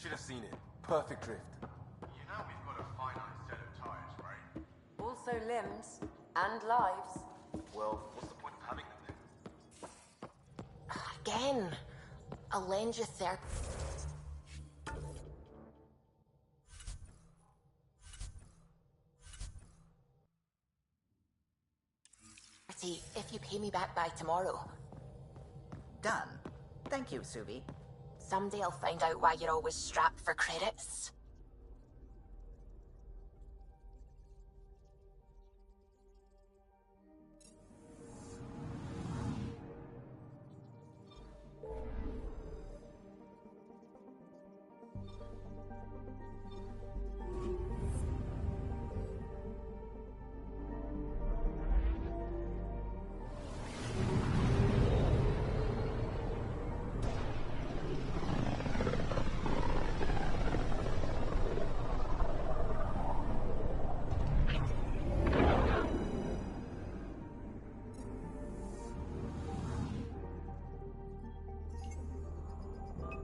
Should have seen it. Perfect drift. You know we've got a finite set of tires, right? Also limbs and lives. Well, what's the point of having them then? Again, I'll lend you there. See, if you pay me back by tomorrow. Done. Thank you, Subi. Someday I'll find out why you're always strapped for credits.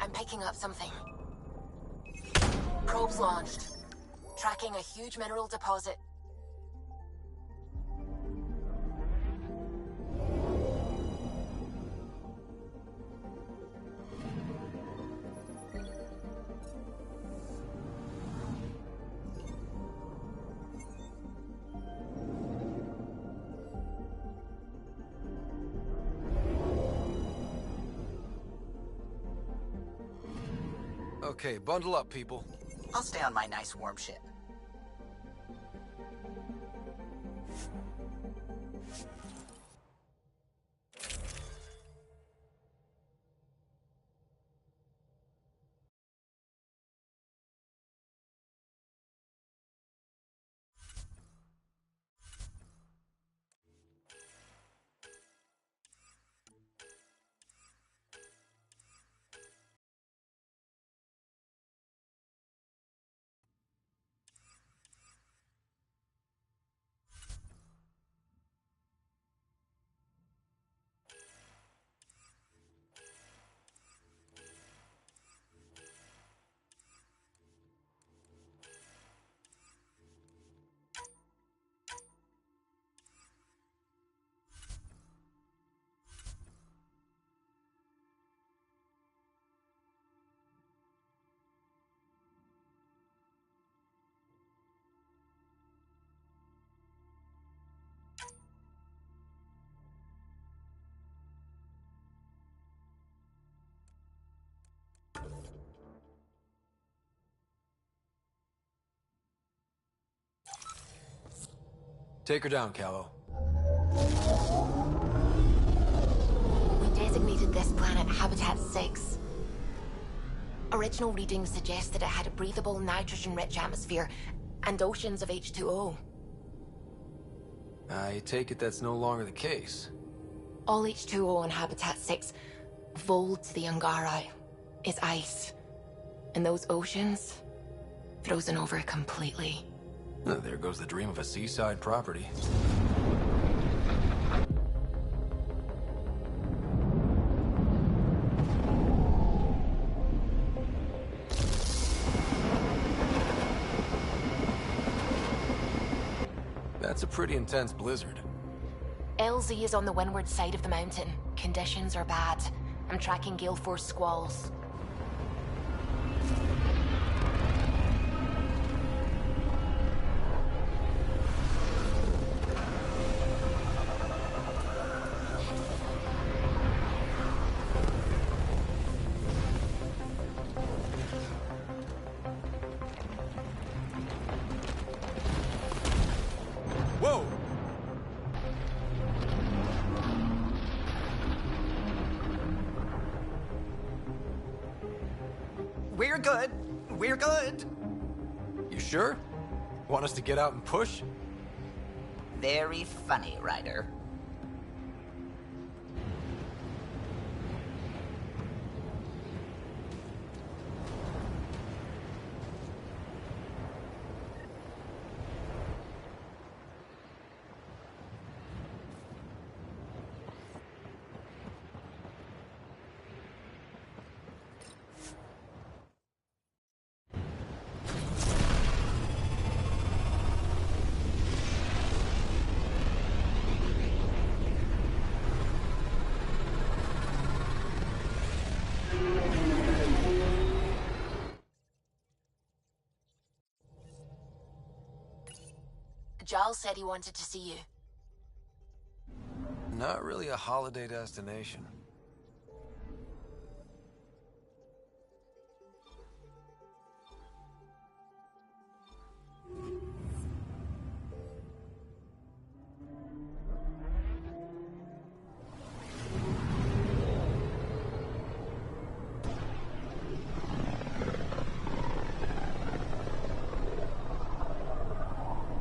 I'm picking up something. Probes launched. Tracking a huge mineral deposit. Okay, bundle up, people. I'll stay on my nice warm ship. Take her down, Callow. We designated this planet Habitat 6. Original readings suggest that it had a breathable, nitrogen-rich atmosphere and oceans of H2O. I take it that's no longer the case. All H2O on Habitat 6, vold to the Angara, is ice. And those oceans, frozen over completely. There goes the dream of a seaside property. That's a pretty intense blizzard. LZ is on the windward side of the mountain. Conditions are bad. I'm tracking gale force squalls. Whoa! We're good. We're good. You sure? Want us to get out and push? Very funny, Ryder. Giles said he wanted to see you. Not really a holiday destination.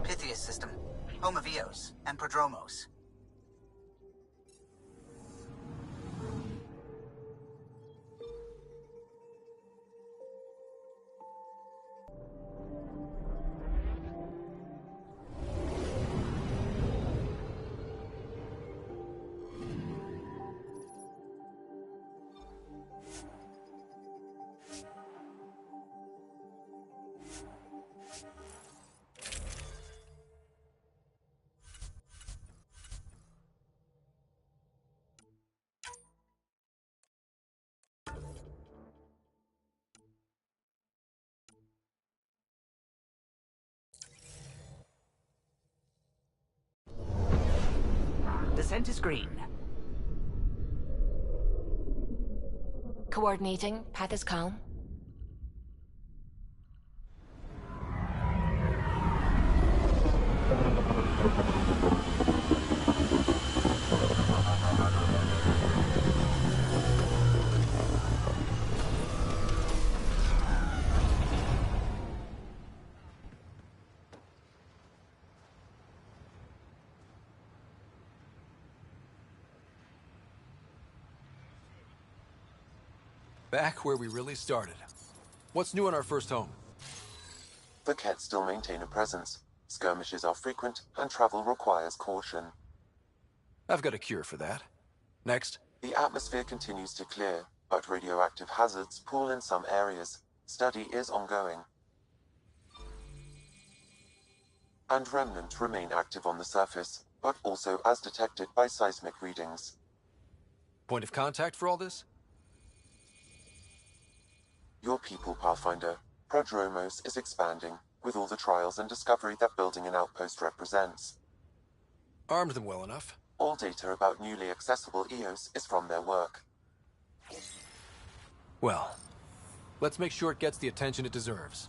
Pythias system. Home of Eos and Prodromos. Descent is green. Coordinating. Path is calm. Back where we really started. What's new in our first home? The Kett still maintain a presence. Skirmishes are frequent, and travel requires caution. I've got a cure for that. Next. The atmosphere continues to clear, but radioactive hazards pool in some areas. Study is ongoing. And remnant remain active on the surface, but also as detected by seismic readings. Point of contact for all this? Your people, Pathfinder. Prodromos is expanding, with all the trials and discovery that building an outpost represents. Armed them well enough. All data about newly accessible Eos is from their work. Well, let's make sure it gets the attention it deserves.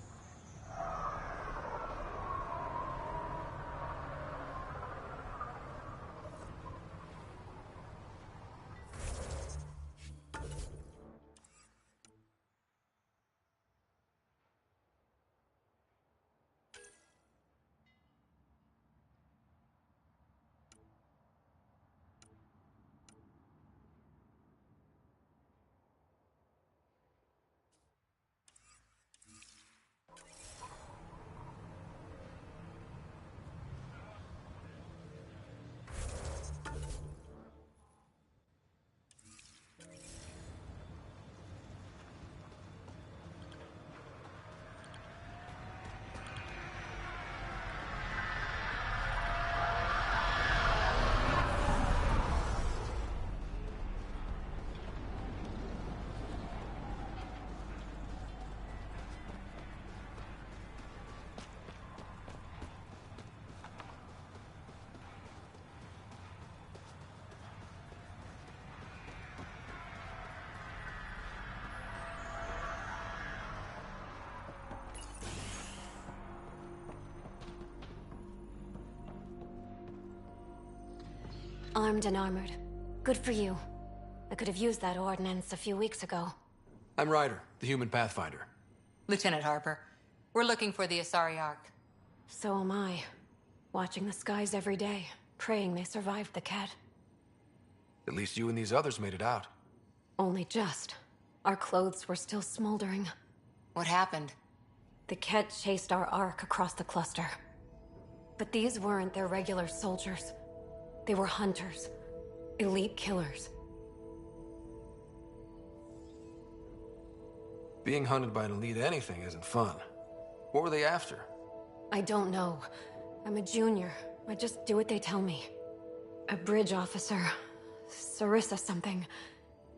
Armed and armored. Good for you. I could have used that ordnance a few weeks ago. I'm Ryder, the human Pathfinder. Lieutenant Harper, we're looking for the Asari Ark. So am I. Watching the skies every day, praying they survived the Kett. At least you and these others made it out. Only just. Our clothes were still smoldering. What happened? The Kett chased our Ark across the cluster. But these weren't their regular soldiers. They were hunters. Elite killers. Being hunted by an elite anything isn't fun. What were they after? I don't know. I'm a junior. I just do what they tell me. A bridge officer, Sarissa something,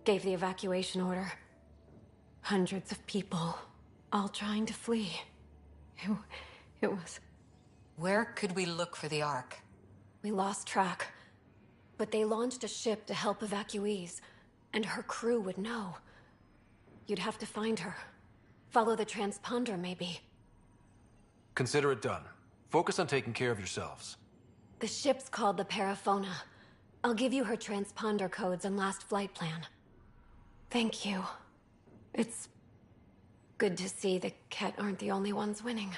gave the evacuation order. Hundreds of people, all trying to flee. It was... Where could we look for the Ark? We lost track. But they launched a ship to help evacuees, and her crew would know. You'd have to find her. Follow the transponder, maybe. Consider it done. Focus on taking care of yourselves. The ship's called the Paraphona. I'll give you her transponder codes and last flight plan. Thank you. It's good to see the Ket aren't the only ones winning.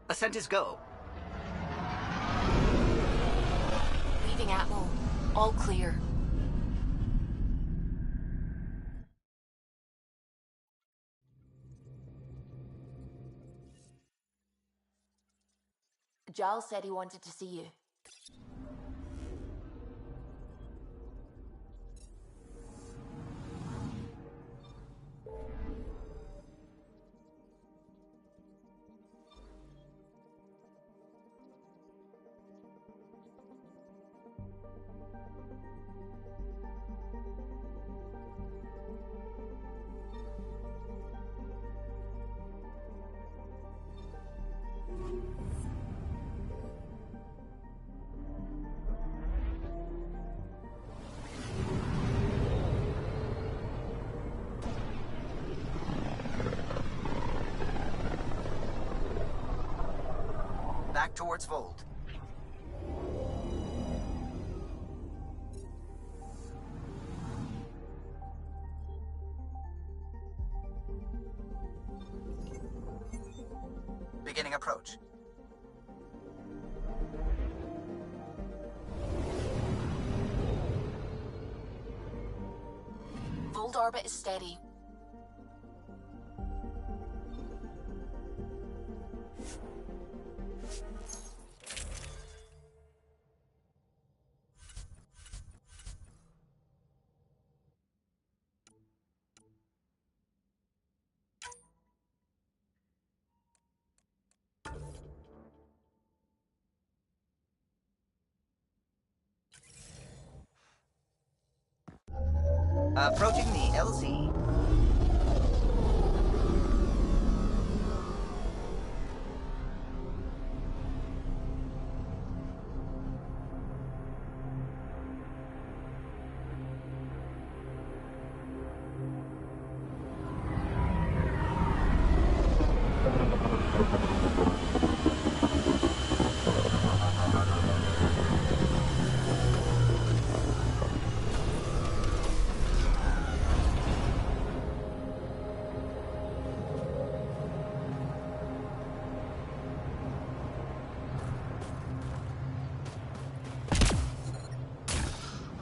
Ascent is go. Leaving Atmo. All clear. Giles said he wanted to see you. Back towards Vold. Beginning approach. Vold orbit is steady. Approaching the LZ.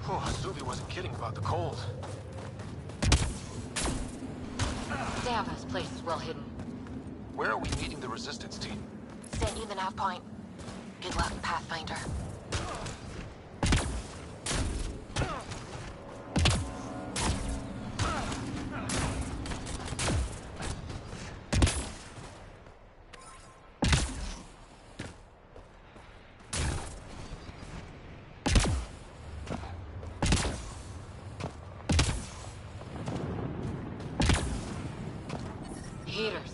Oh, Suvi wasn't kidding about the cold. Damn, this place is well hidden. Where are we meeting the resistance team? Sent you the nav point. Good luck, Pathfinder. Heaters.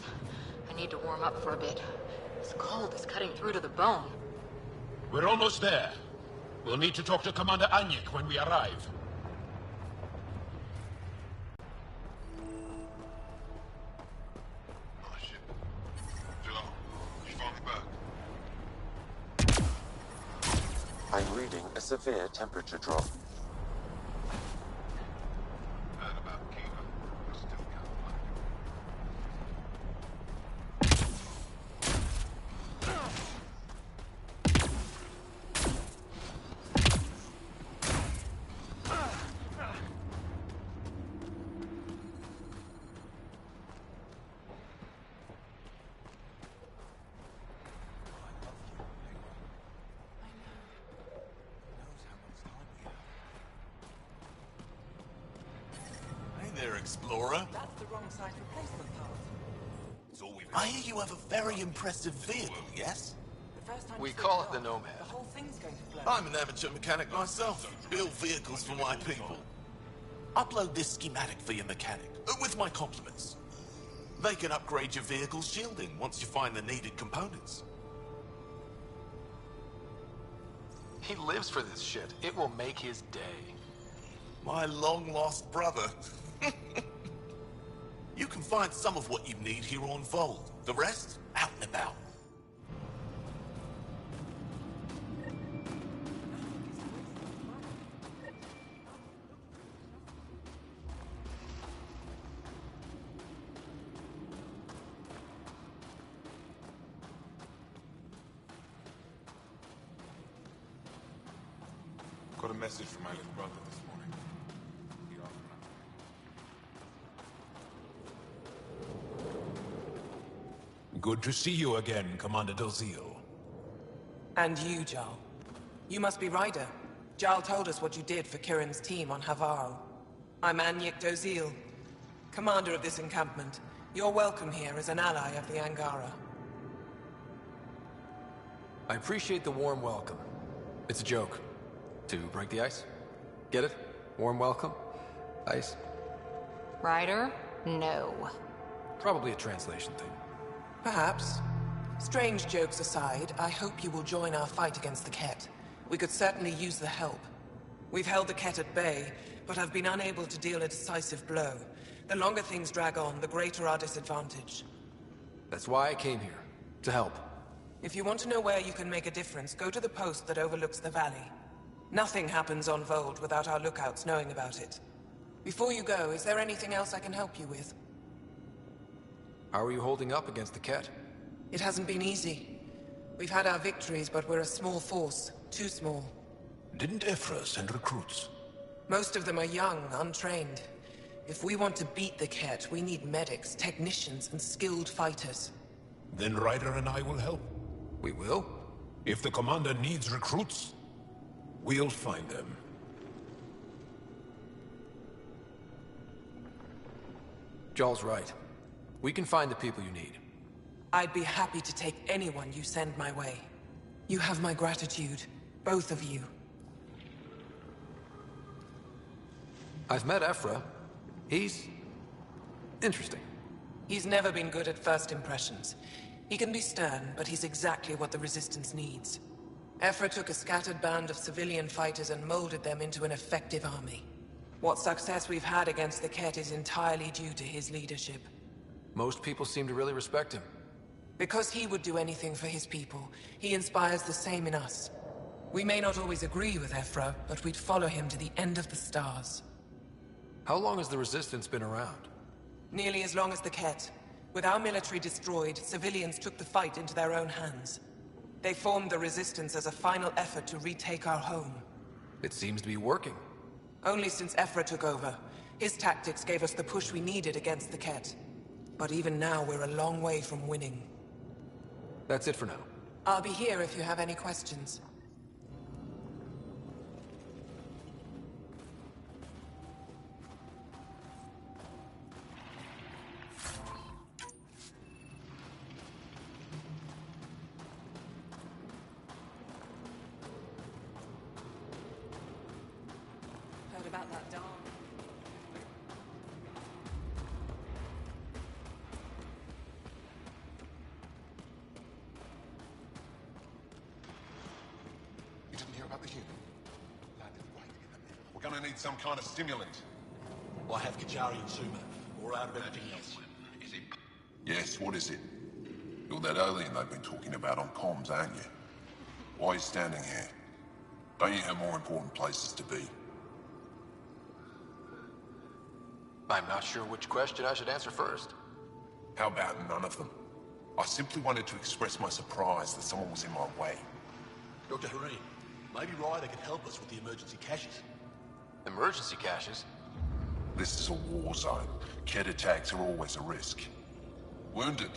I need to warm up for a bit. This cold is cutting through to the bone. We're almost there. We'll need to talk to Commander Anyik when we arrive. Oh shit. Jill, you found me back. I'm reading a severe temperature drop. Heard about Kiva. I still can't find there, Explorer. That's the wrong side replacement part. I hear you have a very impressive vehicle, yes? The first time We you call switch it the on, Nomad. The whole thing's going to blow. I'm an amateur mechanic myself. Build vehicles for my people. Upload this schematic for your mechanic, with my compliments. They can upgrade your vehicle's shielding once you find the needed components. He lives for this shit. It will make his day. My long-lost brother. You can find some of what you need here on Vold. The rest, out and about. Got a message from my little brother this morning. Good to see you again, Commander Dozil. And you, Jarl. You must be Ryder. Jarl told us what you did for Kirin's team on Havarl. I'm Anyek Dozil, commander of this encampment. You're welcome here as an ally of the Angara. I appreciate the warm welcome. It's a joke. To break the ice? Get it? Warm welcome? Ice? Ryder? No. Probably a translation thing. Perhaps. Strange jokes aside, I hope you will join our fight against the Ket. We could certainly use the help. We've held the Ket at bay, but have been unable to deal a decisive blow. The longer things drag on, the greater our disadvantage. That's why I came here. To help. If you want to know where you can make a difference, go to the post that overlooks the valley. Nothing happens on Vold without our lookouts knowing about it. Before you go, is there anything else I can help you with? How are you holding up against the Ket? It hasn't been easy. We've had our victories, but we're a small force. Too small. Didn't Ephra send recruits? Most of them are young, untrained. If we want to beat the Ket, we need medics, technicians, and skilled fighters. Then Ryder and I will help. We will? If the commander needs recruits, we'll find them. Jarl's right. We can find the people you need. I'd be happy to take anyone you send my way. You have my gratitude, both of you. I've met Ephra. He's... interesting. He's never been good at first impressions. He can be stern, but he's exactly what the Resistance needs. Ephra took a scattered band of civilian fighters and molded them into an effective army. What success we've had against the Ket is entirely due to his leadership. Most people seem to really respect him. Because he would do anything for his people, he inspires the same in us. We may not always agree with Ephra, but we'd follow him to the end of the stars. How long has the Resistance been around? Nearly as long as the Ket. With our military destroyed, civilians took the fight into their own hands. They formed the Resistance as a final effort to retake our home. It seems to be working. Only since Ephra took over. His tactics gave us the push we needed against the Ket. But even now, we're a long way from winning. That's it for now. I'll be here if you have any questions. Heard about that dog. You didn't hear about the human? Landed right in the middle. We're gonna need some kind of stimulant. I have Kajari and Suma. We're out of anything else. Is it? Yes, what is it? You're that alien they've been talking about on comms, aren't you? Why are you standing here? Don't you have more important places to be? I'm not sure which question I should answer first. How about none of them? I simply wanted to express my surprise that someone was in my way. Dr. Hareen, maybe Ryder could help us with the emergency caches. Emergency caches? This is a war zone. Ket attacks are always a risk. Wounded?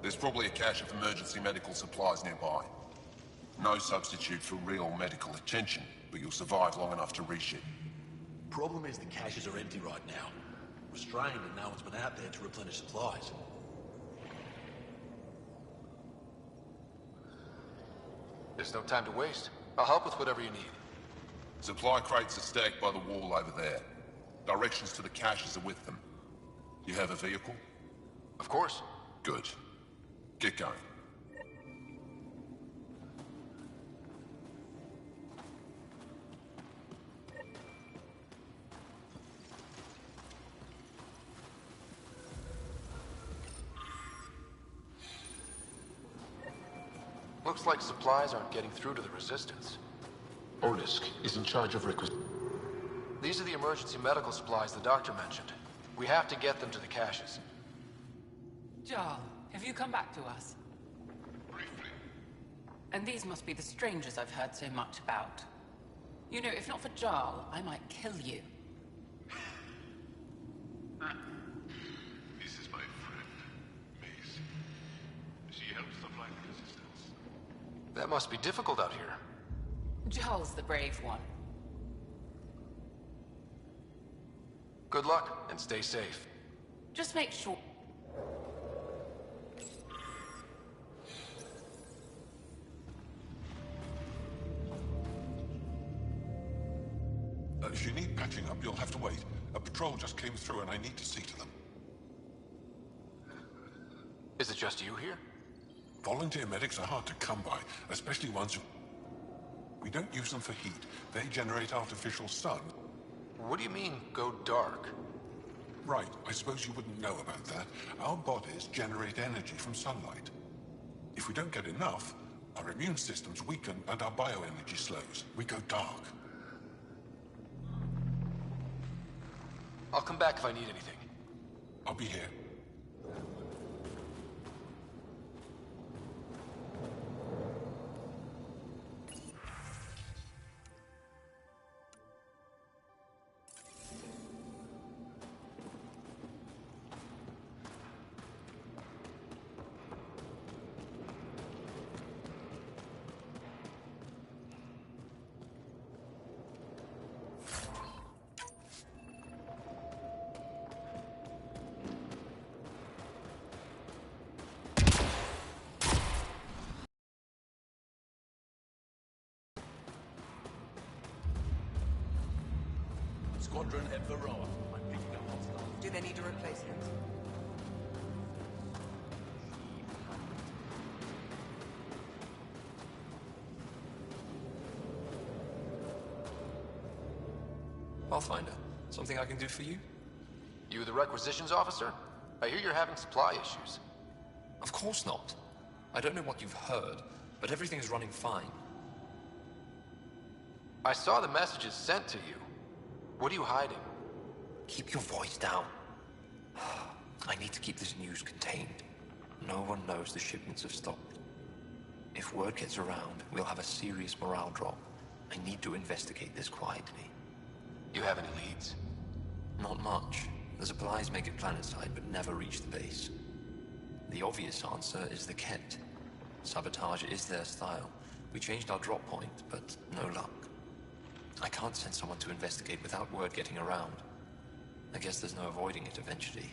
There's probably a cache of emergency medical supplies nearby. No substitute for real medical attention, but you'll survive long enough to reship. Problem is the caches are empty right now. Restrained, and no one's been out there to replenish supplies. There's no time to waste. I'll help with whatever you need. Supply crates are stacked by the wall over there. Directions to the caches are with them. You have a vehicle? Of course. Good. Get going. Looks like supplies aren't getting through to the Resistance. Orlisk is in charge of These are the emergency medical supplies the doctor mentioned. We have to get them to the caches. Jarl, have you come back to us? Briefly. And these must be the strangers I've heard so much about. You know, if not for Jarl, I might kill you. This is my friend, Mace. She helps supply the Resistance. That must be difficult out here. Jarl's the brave one. Good luck, and stay safe. Just make sure... If you need patching up, you'll have to wait. A patrol just came through and I need to see to them. Is it just you here? Volunteer medics are hard to come by, especially ones who... We don't use them for heat. They generate artificial sun. What do you mean, go dark? Right, I suppose you wouldn't know about that. Our bodies generate energy from sunlight. If we don't get enough, our immune systems weaken and our bioenergy slows. We go dark. I'll come back if I need anything. I'll be here. Squadron at Varroa. I'm picking up hostiles. Do they need a replacement? Pathfinder, something I can do for you? You the requisitions officer? I hear you're having supply issues. Of course not. I don't know what you've heard, but everything's running fine. I saw the messages sent to you. What are you hiding? Keep your voice down. I need to keep this news contained. No one knows the shipments have stopped. If word gets around, we'll have a serious morale drop. I need to investigate this quietly. You have any leads? Not much. The supplies make it planetside, but never reach the base. The obvious answer is the Kett. Sabotage is their style. We changed our drop point, but no luck. I can't send someone to investigate without word getting around. I guess there's no avoiding it eventually.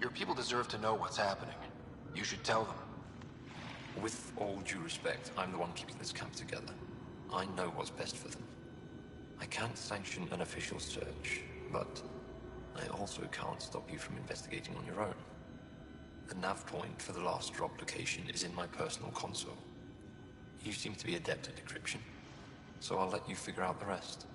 Your people deserve to know what's happening. You should tell them. With all due respect, I'm the one keeping this camp together. I know what's best for them. I can't sanction an official search, but I also can't stop you from investigating on your own. The nav point for the last drop location is in my personal console. You seem to be adept at decryption, so I'll let you figure out the rest.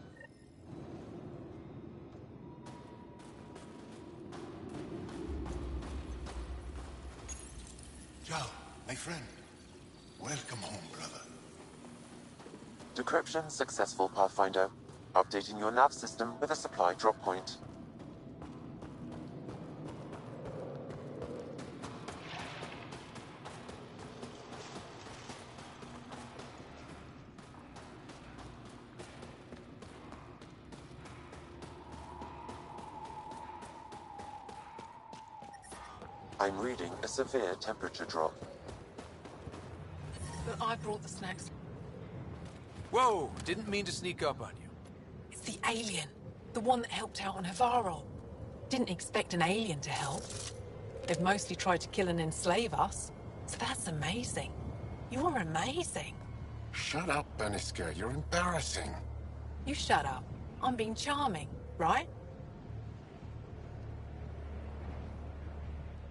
Joe, my friend. Welcome home, brother. Decryption successful, Pathfinder. Updating your nav system with a supply drop point. I'm reading a severe temperature drop. But I brought the snacks. Whoa! Didn't mean to sneak up on you. It's the alien. The one that helped out on Havarl. Didn't expect an alien to help. They've mostly tried to kill and enslave us. So that's amazing. You're amazing. Shut up, Beniska. You're embarrassing. You shut up. I'm being charming, right?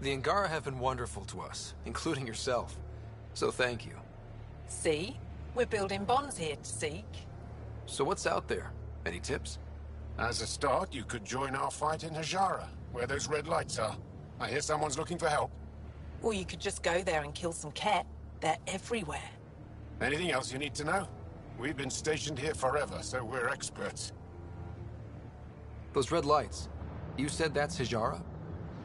The Angara have been wonderful to us, including yourself. So thank you. See? We're building bonds here to seek. So what's out there? Any tips? As a start, you could join our fight in Hajara, where those red lights are. I hear someone's looking for help. Or you could just go there and kill some Ket. They're everywhere. Anything else you need to know? We've been stationed here forever, so we're experts. Those red lights. You said that's Hijara?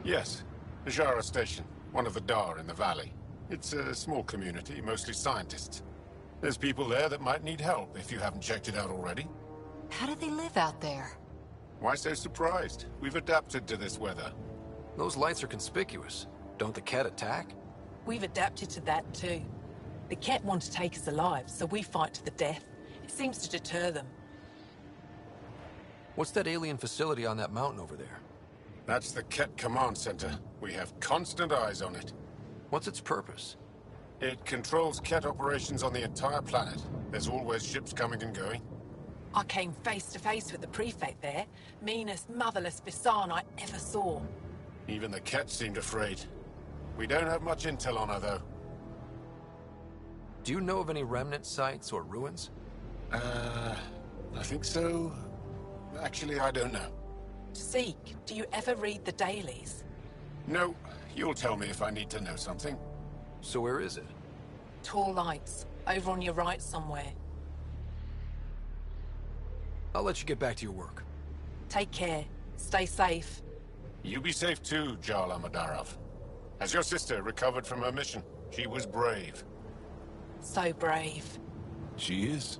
Yes. Hajara Station, one of the Dar in the valley. It's a small community, mostly scientists. There's people there that might need help, if you haven't checked it out already. How do they live out there? Why so surprised? We've adapted to this weather. Those lights are conspicuous. Don't the Ket attack? We've adapted to that too. The Ket want to take us alive, so we fight to the death. It seems to deter them. What's that alien facility on that mountain over there? That's the Ket Command Center. We have constant eyes on it. What's its purpose? It controls Ket operations on the entire planet. There's always ships coming and going. I came face to face with the prefect there. Meanest, motherless Visan I ever saw. Even the Ket seemed afraid. We don't have much intel on her, though. Do you know of any remnant sites or ruins? I think so. Actually, I don't know. Seek, do you ever read the dailies? No. You'll tell me if I need to know something. So where is it? Tall lights, over on your right somewhere. I'll let you get back to your work. Take care. Stay safe. You be safe too, Jarl Amadarov. Has your sister recovered from her mission? She was brave. So brave. She is.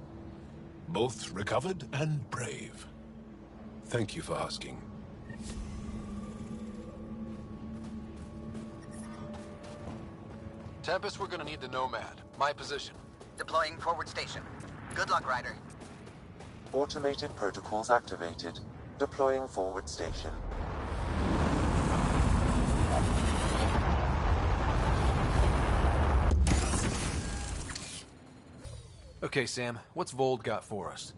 Both recovered and brave. Thank you for asking. Tempest, we're gonna need the Nomad. My position. Deploying forward station. Good luck, Ryder. Automated protocols activated. Deploying forward station. Okay, Sam, what's Vold got for us?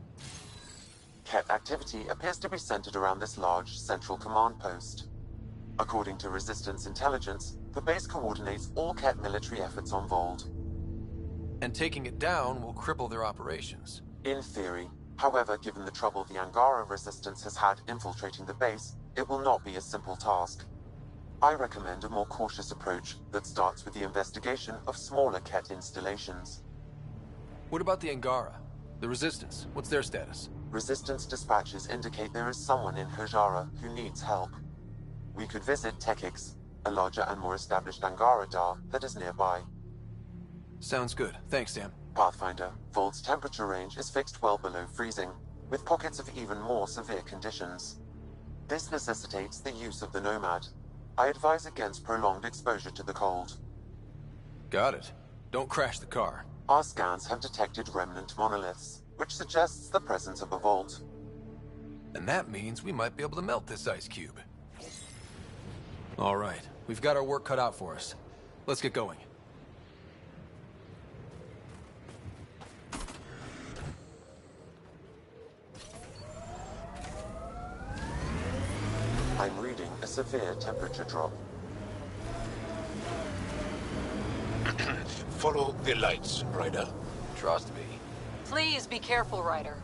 Ket activity appears to be centered around this large central command post. According to Resistance intelligence, the base coordinates all Ket military efforts on Vold. And taking it down will cripple their operations. In theory. However, given the trouble the Angara Resistance has had infiltrating the base, it will not be a simple task. I recommend a more cautious approach that starts with the investigation of smaller Ket installations. What about the Angara? The Resistance, what's their status? Resistance dispatches indicate there is someone in Hajara who needs help. We could visit Tekix, a larger and more established Angara Dar that is nearby. Sounds good. Thanks, Sam. Pathfinder, Vold's temperature range is fixed well below freezing, with pockets of even more severe conditions. This necessitates the use of the Nomad. I advise against prolonged exposure to the cold. Got it. Don't crash the car. Our scans have detected remnant monoliths, which suggests the presence of a vault. And that means we might be able to melt this ice cube. All right, we've got our work cut out for us. Let's get going. I'm reading a severe temperature drop. Follow the lights, Ryder. Trust me. Please be careful, Ryder.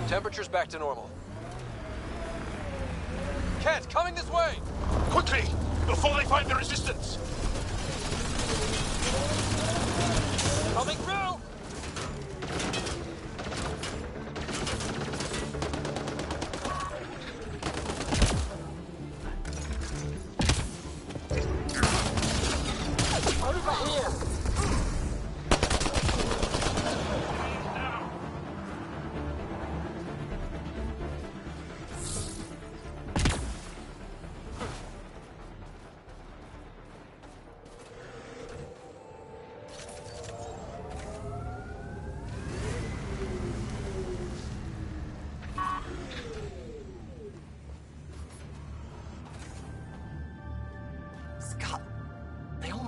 Temperature's back to normal. Ket, coming this way! Quickly! Before they find the Resistance! Coming through!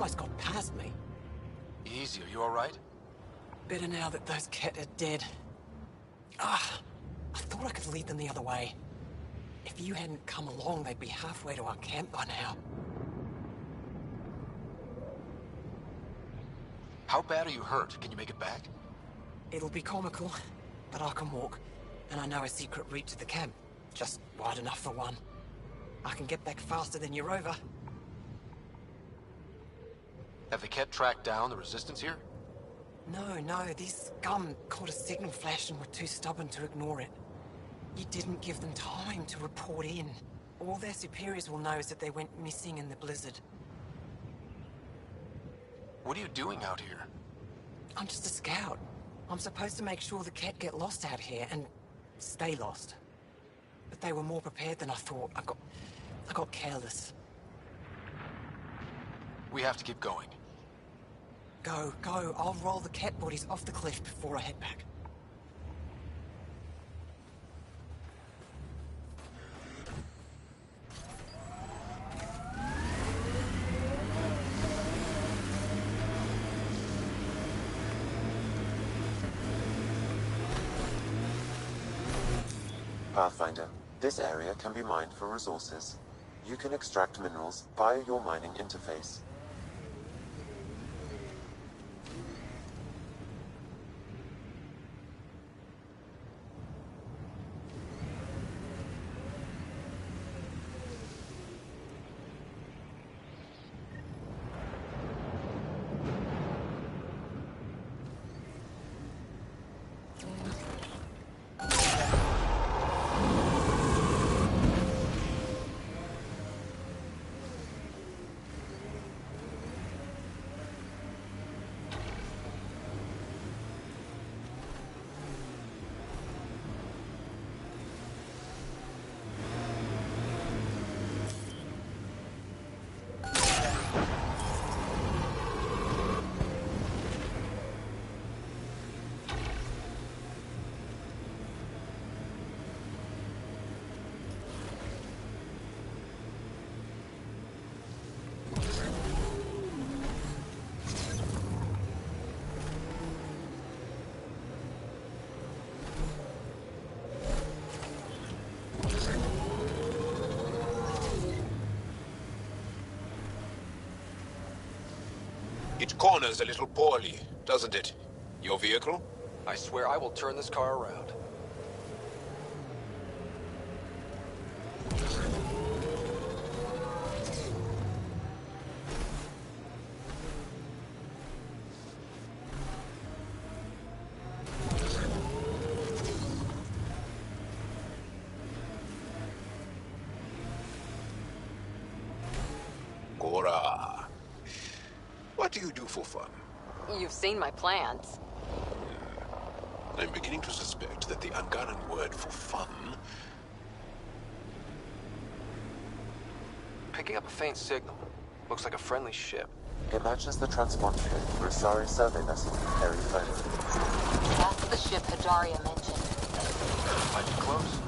almost got past me. Easy, are you alright? Better now that those Ket are dead. Ah, I thought I could lead them the other way. If you hadn't come along, they'd be halfway to our camp by now. How bad are you hurt? Can you make it back? It'll be comical, but I can walk. And I know a secret route to the camp. Just wide enough for one. I can get back faster than your rover. Have the Ket tracked down the resistance here? No, these scum caught a signal flash and were too stubborn to ignore it. You didn't give them time to report in. All their superiors will know is that they went missing in the blizzard. What are you doing out here? I'm just a scout. I'm supposed to make sure the Ket get lost out here and stay lost. But they were more prepared than I thought. I got careless. We have to keep going. Go. I'll roll the Ket bodies off the cliff before I head back. Pathfinder, this area can be mined for resources. You can extract minerals via your mining interface. It corners a little poorly, doesn't it? Your vehicle? I swear I will turn this car around. Cora. What do you do for fun? You've seen my plans. I'm beginning to suspect that the Angaran word for fun... Picking up a faint signal. Looks like a friendly ship. It matches the transponder code for a Asari survey vessel carrying phone. That's the ship Hadaria mentioned. Might be close.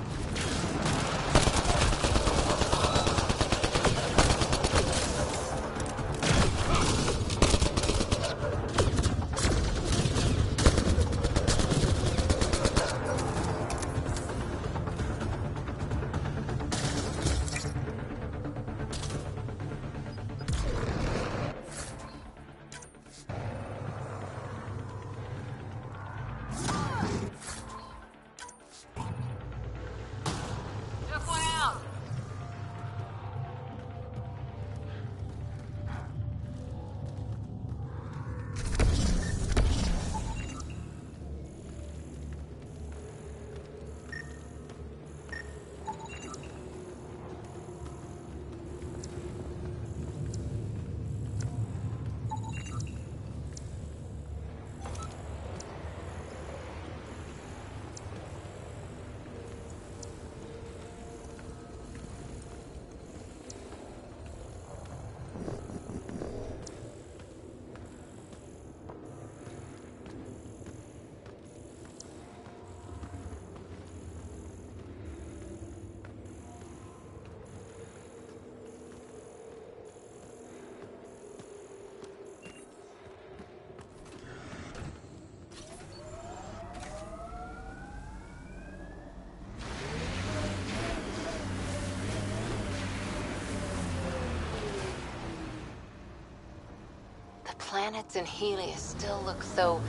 planets in Helios still look so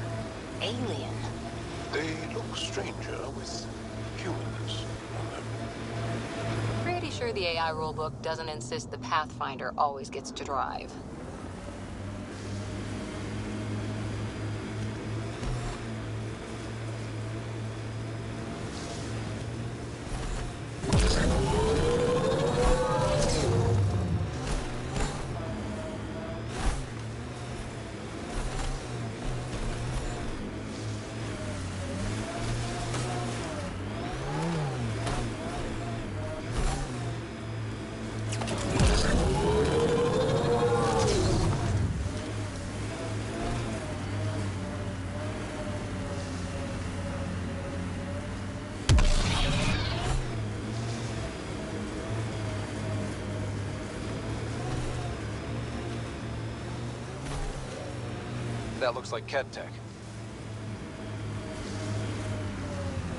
alien. They look stranger with humans on them. Pretty sure the AI rulebook doesn't insist the Pathfinder always gets to drive. That looks like Ket tech.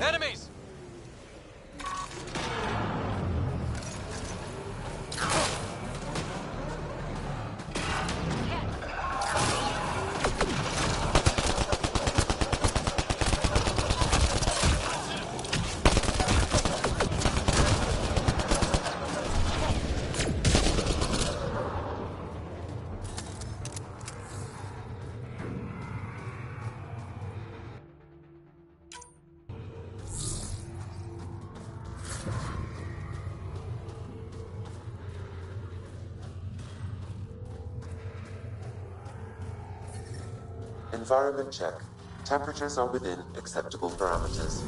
Enemies! Environment check. Temperatures are within acceptable parameters.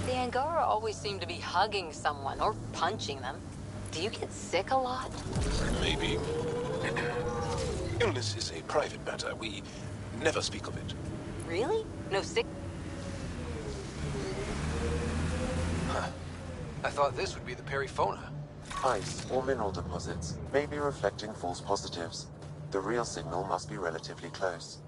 The Angara always seem to be hugging someone or punching them. Do you get sick a lot? Maybe. Illness is a private matter. We never speak of it. Really? No sick? Huh. I thought this would be the Periphona. Ice or mineral deposits may be reflecting false positives. The real signal must be relatively close.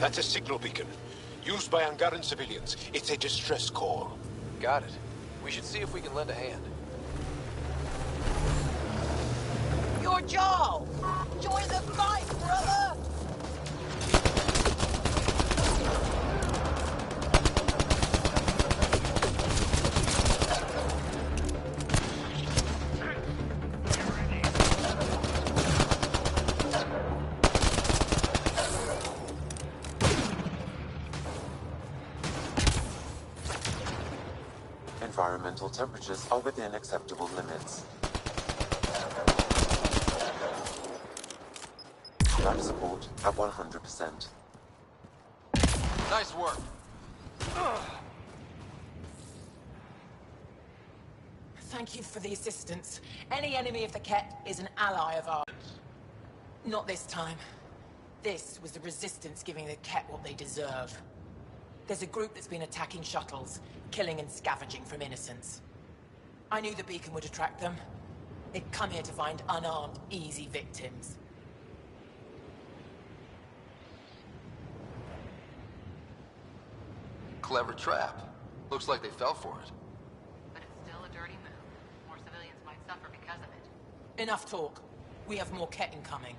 That's a signal beacon. Used by Angaran civilians. It's a distress call. Got it. We should see if we can lend a hand. You're Jarl! Join the fight, brother! Environmental temperatures are within acceptable limits. Lab support at 100%. Nice work. Thank you for the assistance. Any enemy of the Ket is an ally of ours. Not this time. This was the Resistance giving the Ket what they deserve. There's a group that's been attacking shuttles, killing and scavenging from innocents. I knew the beacon would attract them. They'd come here to find unarmed, easy victims. Clever trap. Looks like they fell for it. But it's still a dirty move. More civilians might suffer because of it. Enough talk. We have more Ket incoming.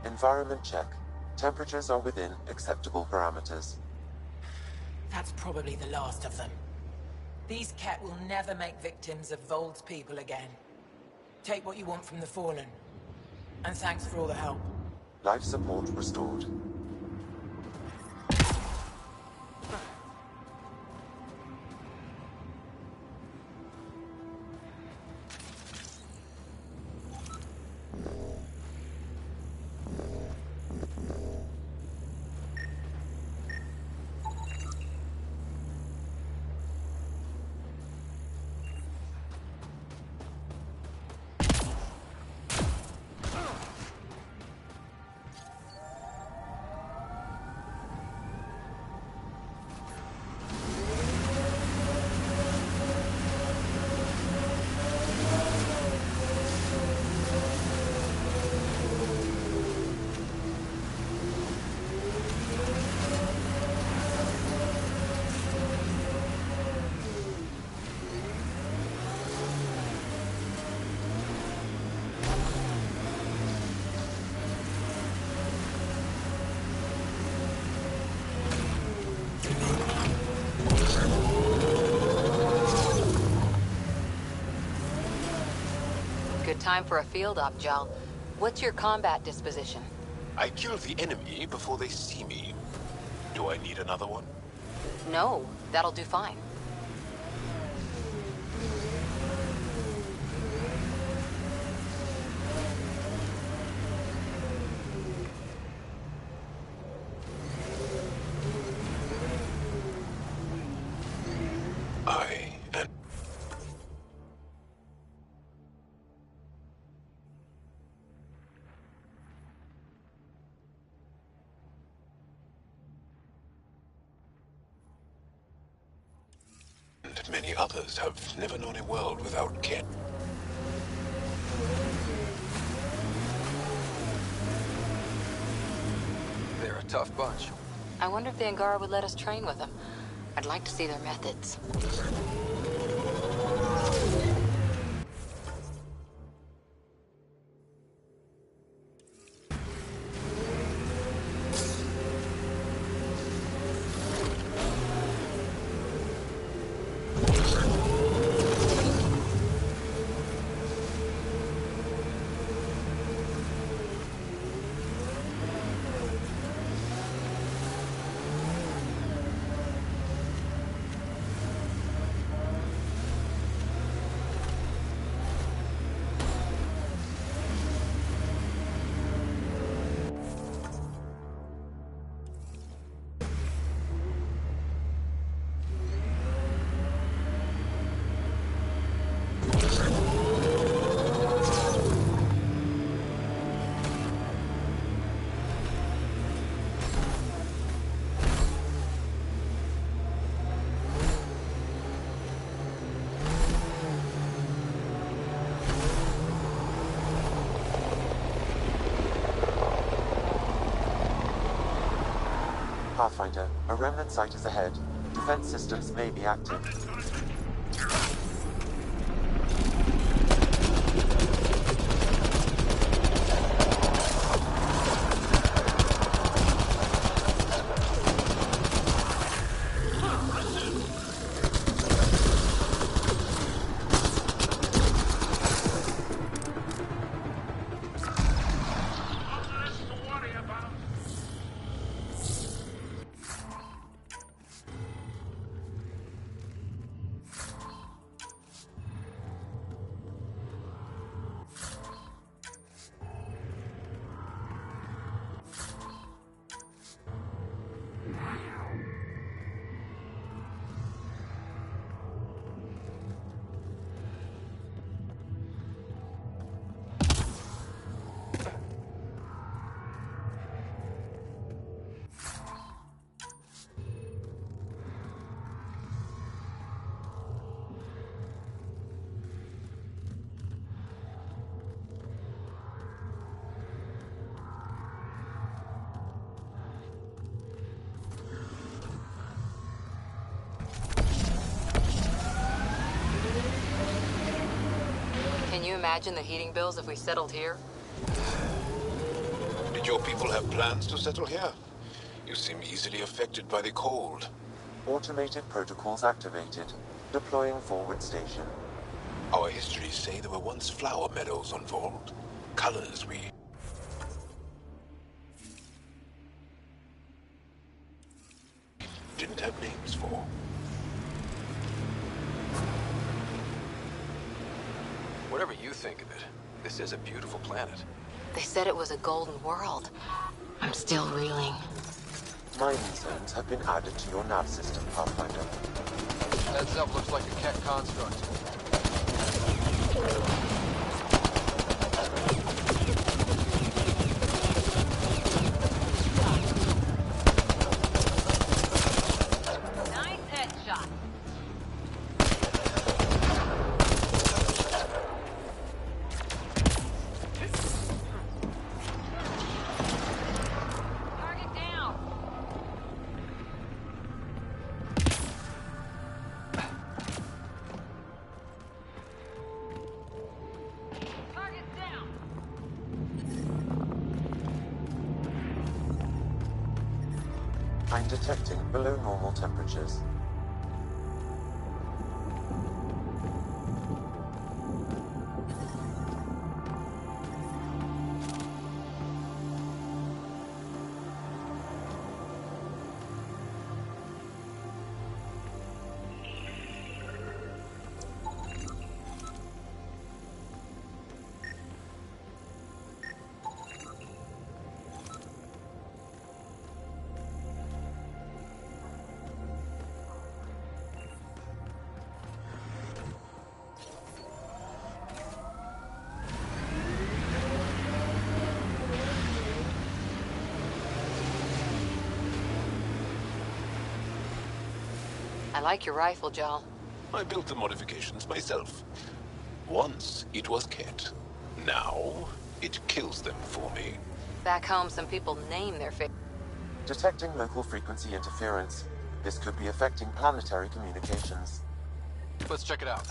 Environment check. Temperatures are within acceptable parameters. That's probably the last of them. These Ket will never make victims of Vold's people again. Take what you want from the Fallen. And thanks for all the help. Life support restored. Time for a field op, Jal. What's your combat disposition? I kill the enemy before they see me. Do I need another one? No, that'll do fine. Many others have never known a world without Ket. They're a tough bunch. I wonder if the Angara would let us train with them. I'd like to see their methods. Pathfinder, a remnant site is ahead. Defense systems may be active. you imagine the heating bills if we settled here? Did your people have plans to settle here? You seem easily affected by the cold. Automated protocols activated. Deploying forward station. Our histories say there were once flower meadows on Vold. Colors we didn't have names for. Whatever you think of it, this is a beautiful planet. They said it was a golden world. I'm still reeling. Mining zones have been added to your nav system, Pathfinder. Heads up, looks like a Ket construct. Nice headshot. Target down. Target down. I'm detecting below normal temperatures. I like your rifle, Joel. I built the modifications myself. Once it was Ket. Now it kills them for me. Back home, some people name their favorite. Detecting local frequency interference. This could be affecting planetary communications. Let's check it out.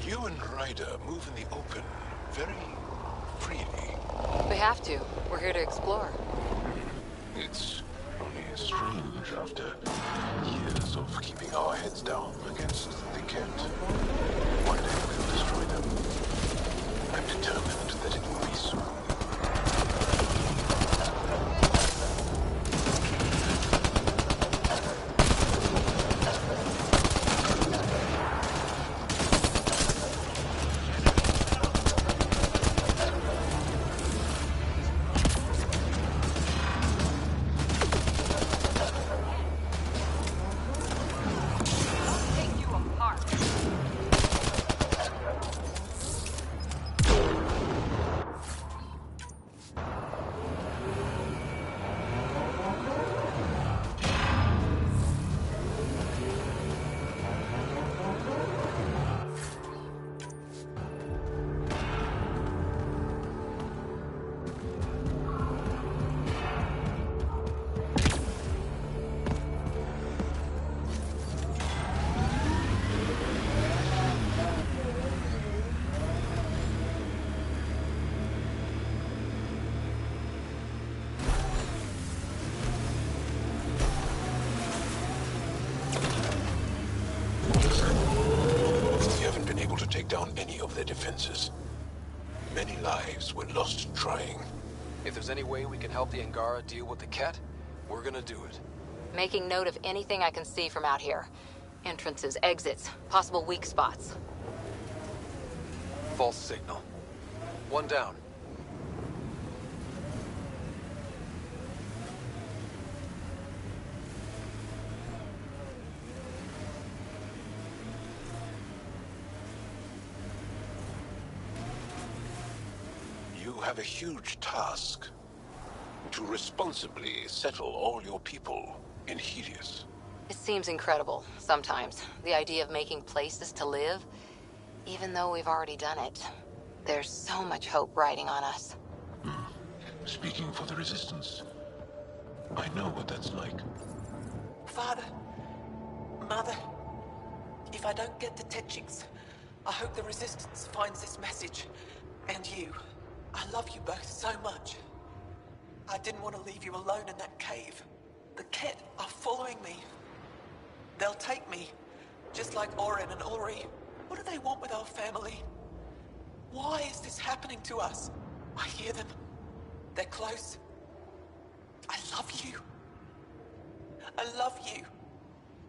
You and Ryder move in the open very freely. We have to. We're here to explore. It's only strange after years of keeping our heads down against the Ket. One day we'll destroy them. I'm determined that it will be soon. break down any of their defenses. Many lives were lost trying. If there's any way we can help the Angara deal with the Ket, we're gonna do it. Making note of anything I can see from out here. Entrances, exits, possible weak spots. False signal. One down. You have a huge task. To responsibly settle all your people in Helios. It seems incredible, sometimes. The idea of making places to live, even though we've already done it. There's so much hope riding on us. Speaking for the Resistance, I know what that's like. Father, Mother, if I don't get the Tetchiks, I hope the Resistance finds this message. And you. I love you both so much. I didn't want to leave you alone in that cave. The Ket are following me. They'll take me, just like Oren and Ori. What do they want with our family? Why is this happening to us? I hear them. They're close. I love you. I love you.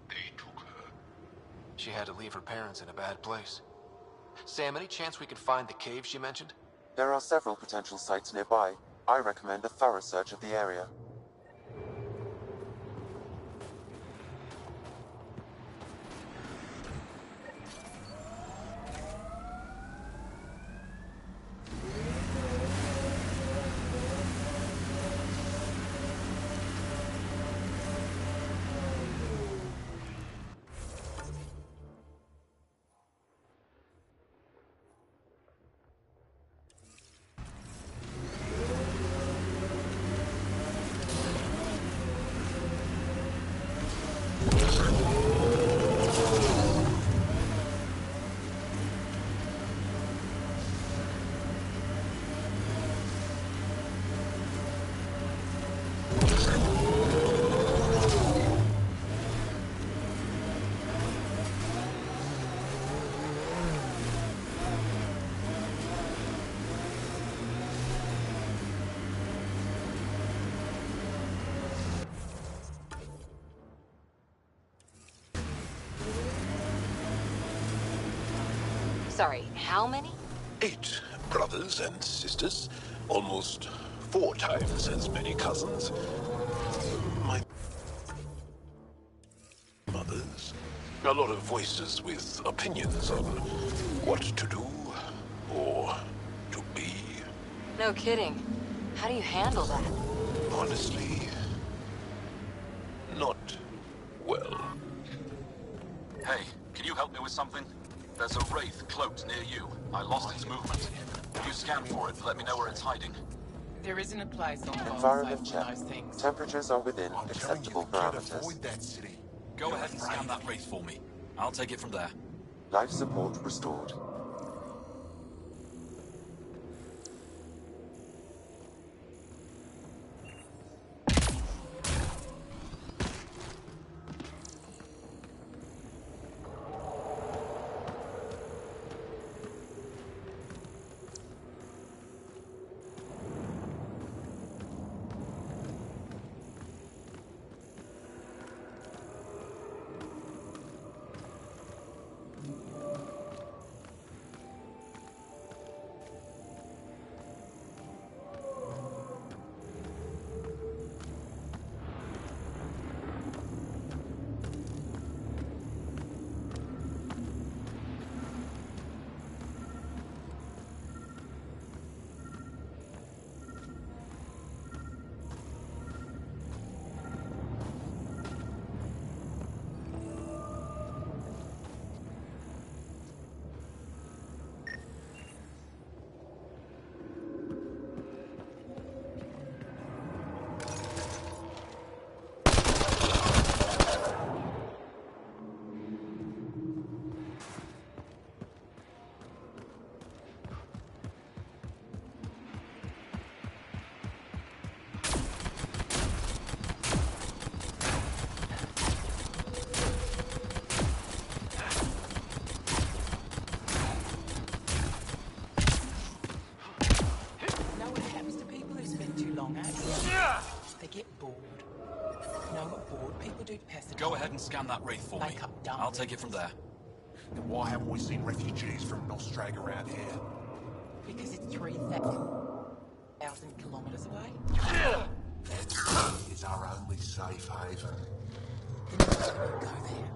They took her. She had to leave her parents in a bad place. Sam, any chance we can find the cave she mentioned? There are several potential sites nearby. I recommend a thorough search of the area. Sorry, how many? 8 brothers and sisters. Almost 4 times as many cousins. My mothers. A lot of voices with opinions on what to do or to be. No kidding. How do you handle that? Honestly, not well. Hey, can you help me with something? There's a wraith cloaked near you. I lost its movement. If you scan for it, let me know where it's hiding. There isn't a place on Environment both check. those things. Temperatures are within acceptable parameters. Avoid that city. Go ahead and scan that wraith for me. I'll take it from there. Life support restored. bored, people do pass the Go time. ahead and scan that wraith for me. Make up dumb I'll take it from there. Then why haven't we seen refugees from Nostrag around here? Because it's 3,000 kilometers away. That is our only safe haven. Then you just won't go there.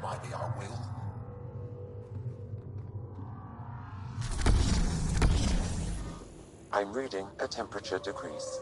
Maybe I will. I'm reading a temperature decrease.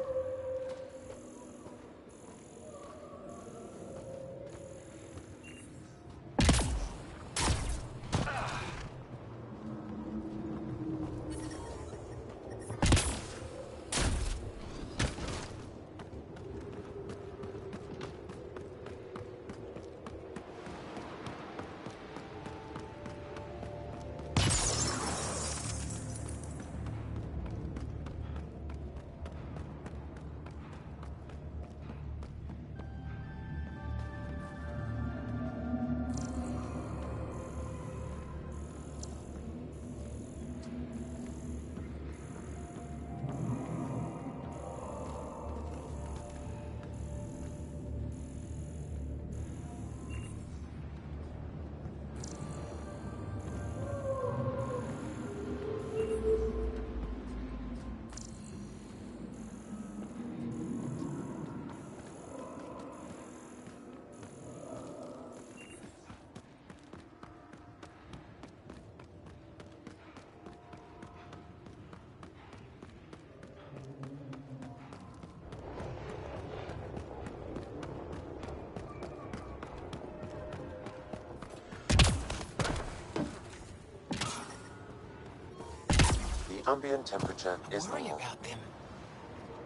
The ambient temperature is normal. About them.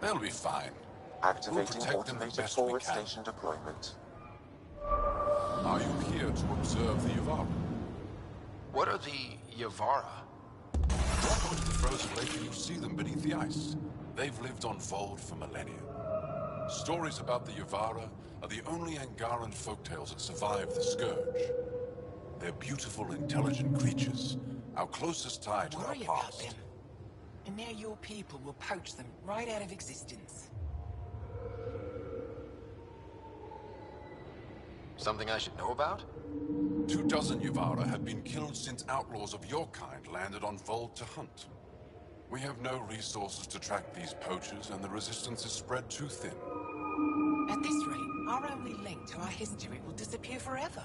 They'll be fine. Activating We'll protect them automated best we forward can. station deployment. Are you here to observe the Yavara? What are the Yavara? Walk onto the frozen lake and you'll see them beneath the ice. They've lived on Vold for millennia. Stories about the Yavara are the only Angaran folktales that survive the Scourge. They're beautiful, intelligent creatures, our closest tie to our Worry about past. them. And now your people will poach them right out of existence. Something I should know about? 24 Yavara have been killed since outlaws of your kind landed on Vold to hunt. We have no resources to track these poachers, and the resistance is spread too thin. At this rate, our only link to our history will disappear forever.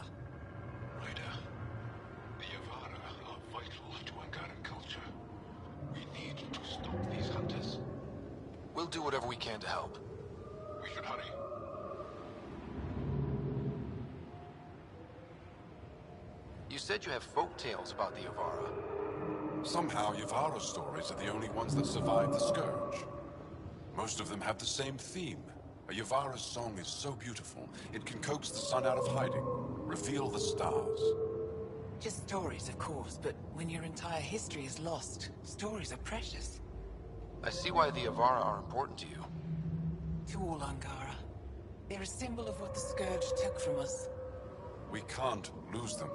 Ryder, the Yavara are vital to Angaran culture. We need to stop these hunters. We'll do whatever we can to help. We should hurry. You said you have folk tales about the Yavara. Somehow, Yavara stories are the only ones that survive the Scourge. Most of them have the same theme. A Yavara's song is so beautiful, it can coax the sun out of hiding, reveal the stars. Just stories, of course, but when your entire history is lost, stories are precious. I see why the Yavara are important to you. To all Angara. They're a symbol of what the Scourge took from us. We can't lose them.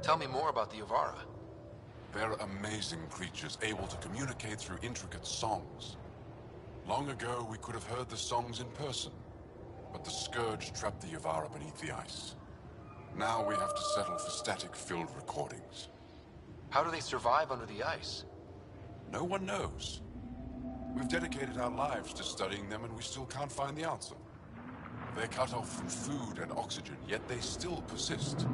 Tell me more about the Yavara. They're amazing creatures, able to communicate through intricate songs. Long ago, we could have heard the songs in person, but the Scourge trapped the Yavara beneath the ice. Now we have to settle for static-filled recordings. How do they survive under the ice? No one knows. We've dedicated our lives to studying them, and we still can't find the answer. They're cut off from food and oxygen, yet they still persist.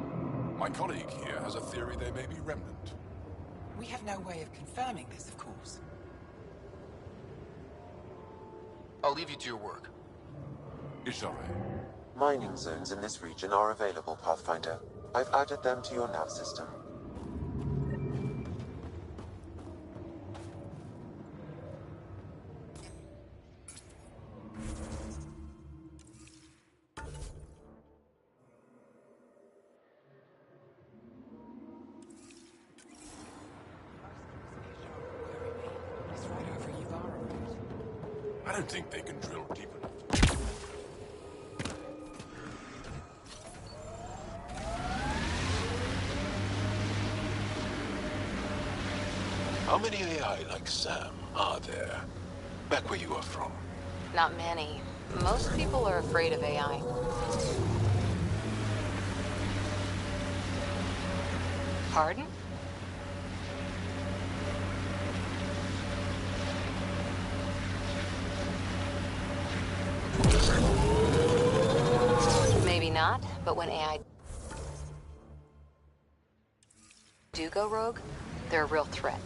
My colleague here has a theory they may be remnant. We have no way of confirming this, of course. I'll leave you to your work. Ishare. Mining zones in this region are available, Pathfinder. I've added them to your nav system. It's right over Yavara Road. I don't think they can drill deep enough. How many AI like Sam are there? Back where you are from? Not many. Most people are afraid of AI. Pardon? Maybe not, but when AI do go rogue, they're a real threat.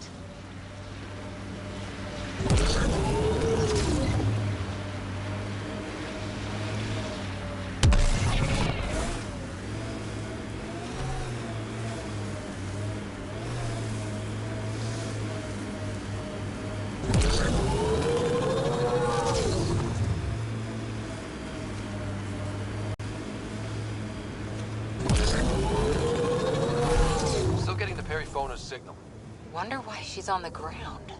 Still getting the Periphona's signal. Wonder why she's on the ground.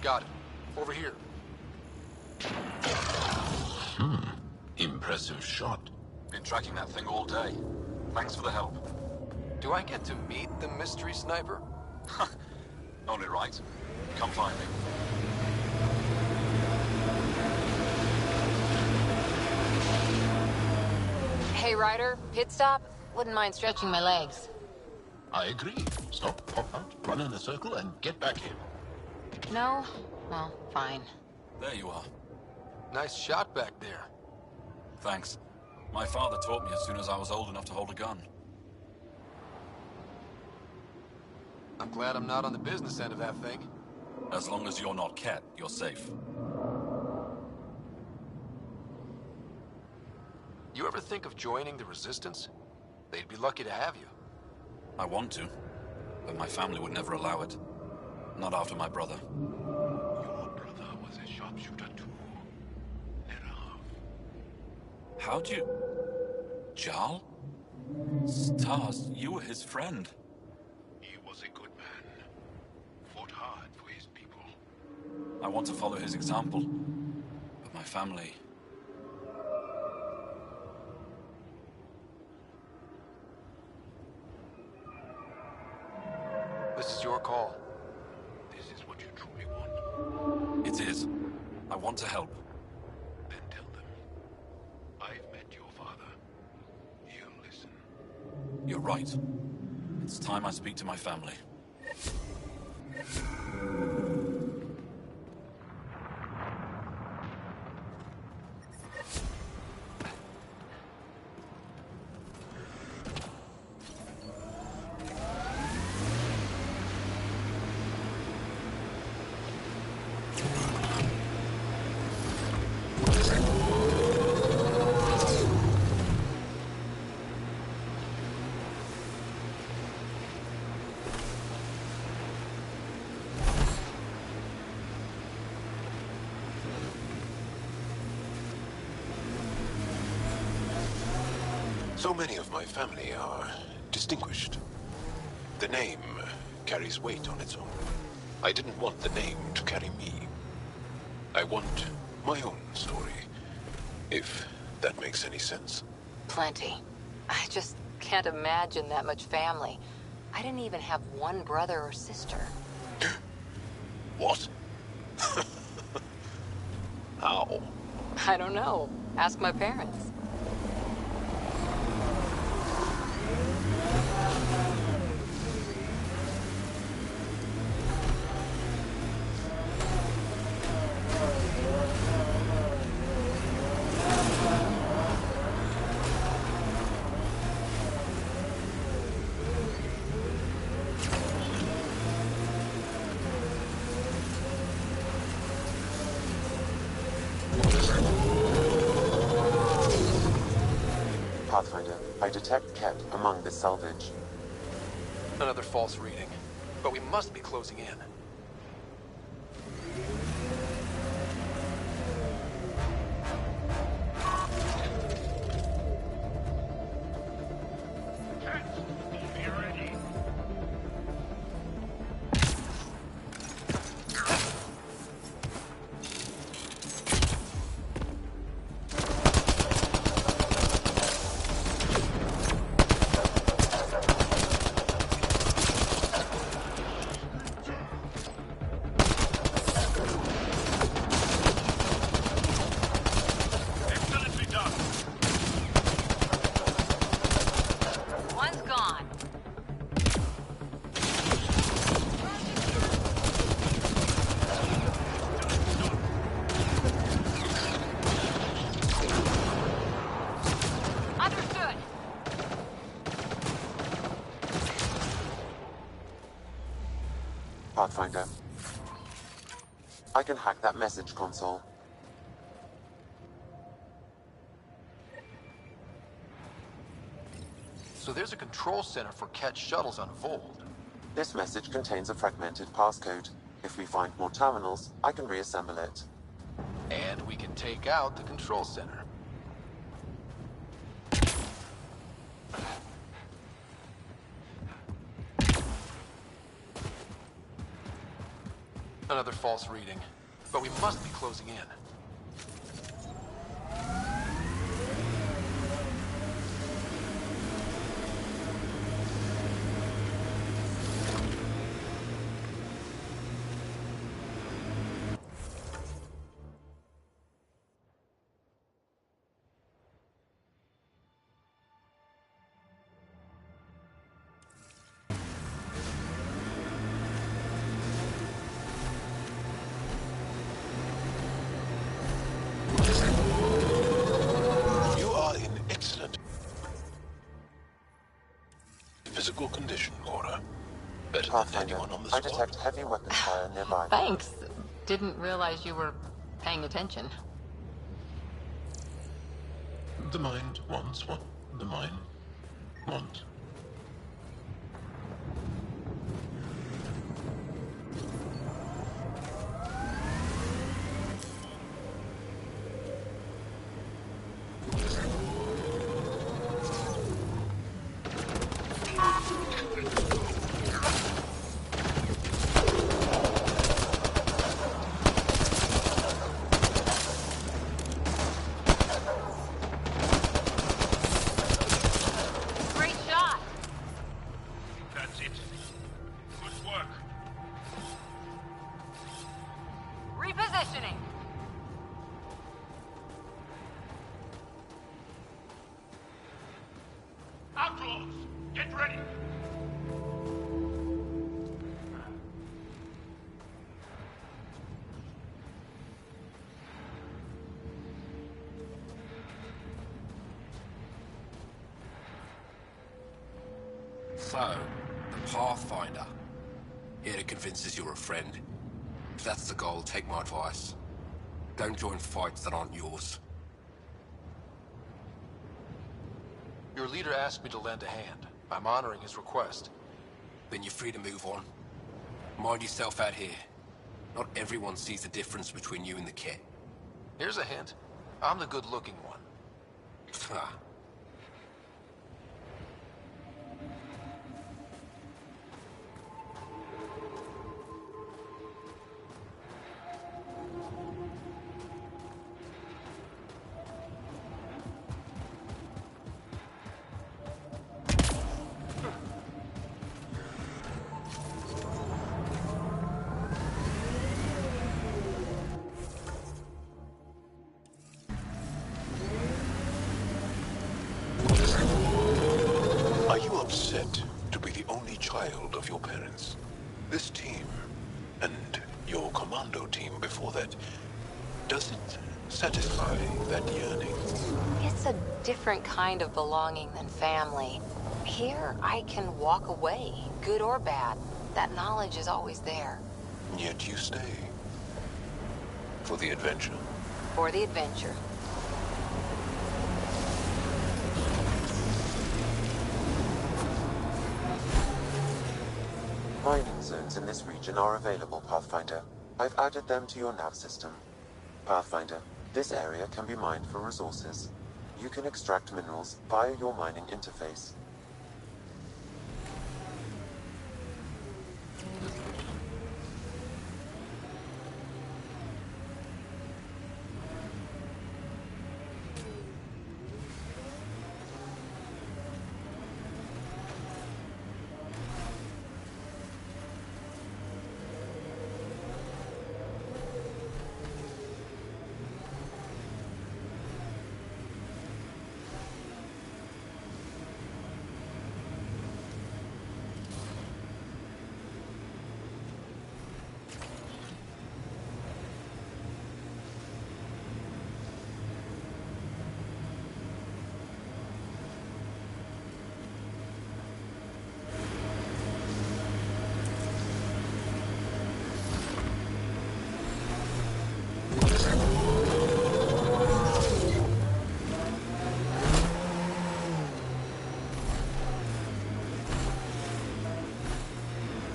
Got it. Over here. Impressive shot. Been tracking that thing all day. Thanks for the help. Do I get to meet the mystery sniper? Only right. Come find me. Hey, Ryder, pit stop? Wouldn't mind stretching my legs. I agree. Stop, pop out, run in a circle, and get back in. No? Well, fine. There you are. Nice shot back there. Thanks. My father taught me as soon as I was old enough to hold a gun. I'm glad I'm not on the business end of that thing. As long as you're not Ket, you're safe. You ever think of joining the Resistance? They'd be lucky to have you. I want to, but my family would never allow it. Not after my brother. Your brother was a sharpshooter too. How'd you... Jarl? Stars, you were his friend. He was a good man. Fought hard for his people. I want to follow his example. But my family... This is your call. This is what you truly want. It is. I want to help. Then tell them. I've met your father. He'll listen. You're right. It's time I speak to my family. So many of my family are distinguished. The name carries weight on its own. I didn't want the name to carry me. I want my own story, if that makes any sense. Plenty. I just can't imagine that much family. I didn't even have one brother or sister. What? How? I don't know. Ask my parents. Pathfinder, I detect Ket among this salvage. Another false reading. But we must be closing in. Pathfinder. I can hack that message console. So there's a control center for Ket shuttles on Vold. This message contains a fragmented passcode. If we find more terminals, I can reassemble it. And we can take out the control center. Another false reading. But we must be closing in. Physical condition, Laura. Better Pathfinder, than anyone on the I squad. detect heavy weapon fire nearby. Thanks. Didn't realize you were paying attention. The mind wants what the mind wants. So, the Pathfinder. Here to convince us you're a friend. If that's the goal, take my advice. Don't join fights that aren't yours. Your leader asked me to lend a hand. I'm honoring his request. Then you're free to move on. Mind yourself out here. Not everyone sees the difference between you and the Ket. Here's a hint. I'm the good-looking one. Ha. Are you upset to be the only child of your parents? This team, and your commando team before that, does it satisfy that yearning? It's a different kind of belonging than family. Here, I can walk away, good or bad. That knowledge is always there. Yet you stay. For the adventure. For the adventure. Mining zones in this region are available, Pathfinder. I've added them to your nav system. Pathfinder, this area can be mined for resources. You can extract minerals via your mining interface.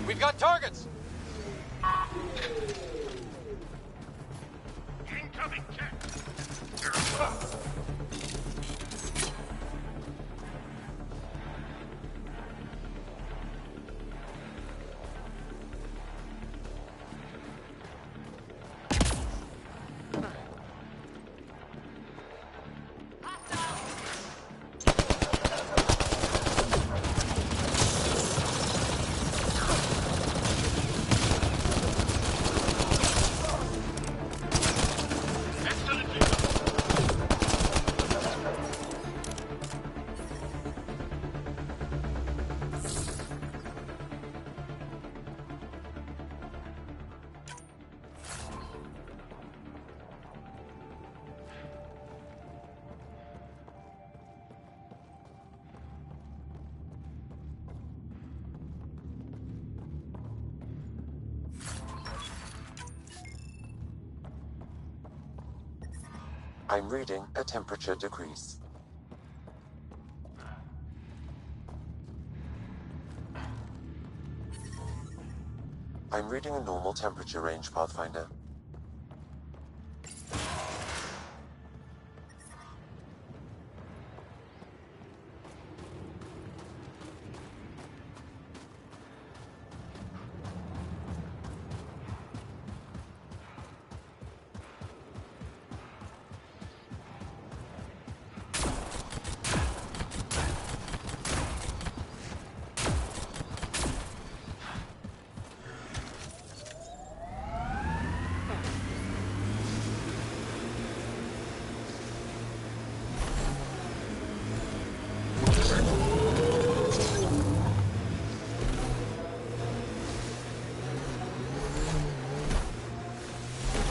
We've got targets! Incoming check. I'm reading a temperature decrease. I'm reading a normal temperature range, Pathfinder.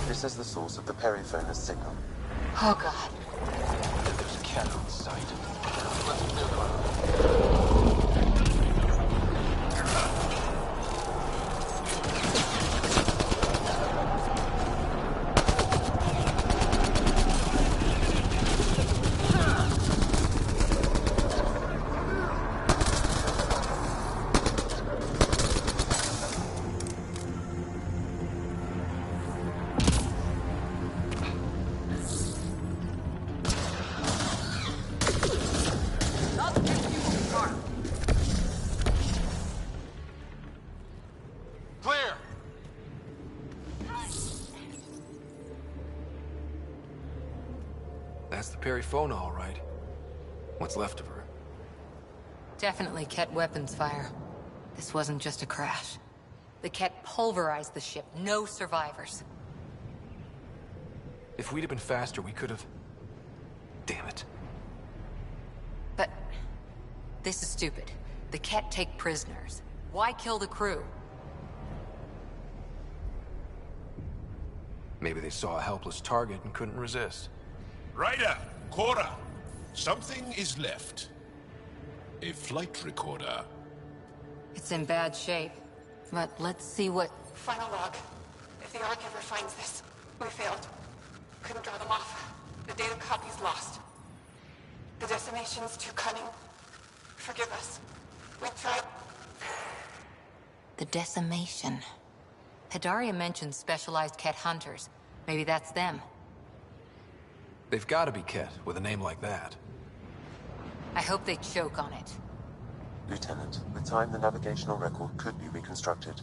This is the source of the periphone's signal. Oh, God. There's a cat on site. Let's move on. That's the Perifona, all right. What's left of her? Definitely Ket weapons fire. This wasn't just a crash. The Ket pulverized the ship. No survivors. If we'd have been faster, we could have... Damn it. But this is stupid. The Ket take prisoners. Why kill the crew? Maybe they saw a helpless target and couldn't resist. Ryder, Cora, something is left. A flight recorder. It's in bad shape. But let's see what... Final log. If the Archiver finds this, we failed. Couldn't draw them off. The data copy's lost. The decimation's too cunning. Forgive us. We tried... The decimation. Hidaria mentioned specialized Ket hunters. Maybe that's them. They've got to be Ket, with a name like that. I hope they choke on it. Lieutenant, with time the navigational record could be reconstructed.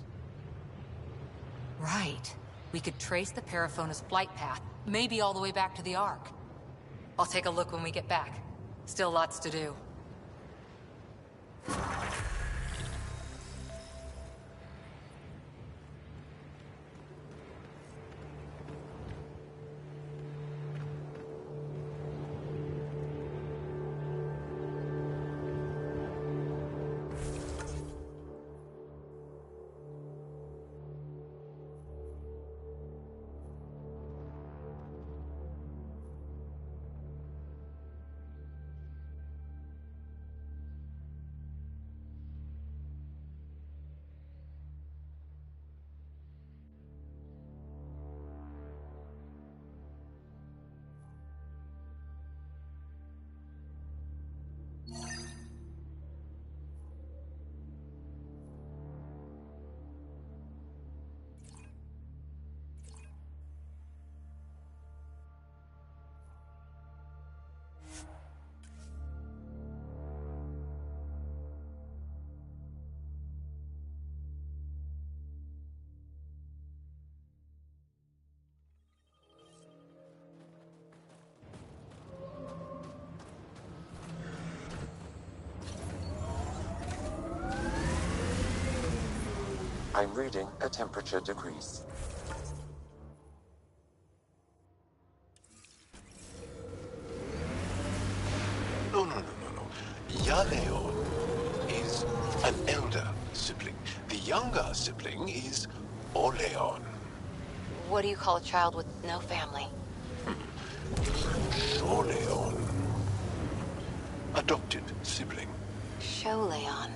Right. We could trace the Paraphona's flight path, maybe all the way back to the Ark. I'll take a look when we get back. Still lots to do. I'm reading a temperature decrease. No. Yaleon is an elder sibling. The younger sibling is Oleon. What do you call a child with no family? Sholeon. Adopted sibling. Sholeon.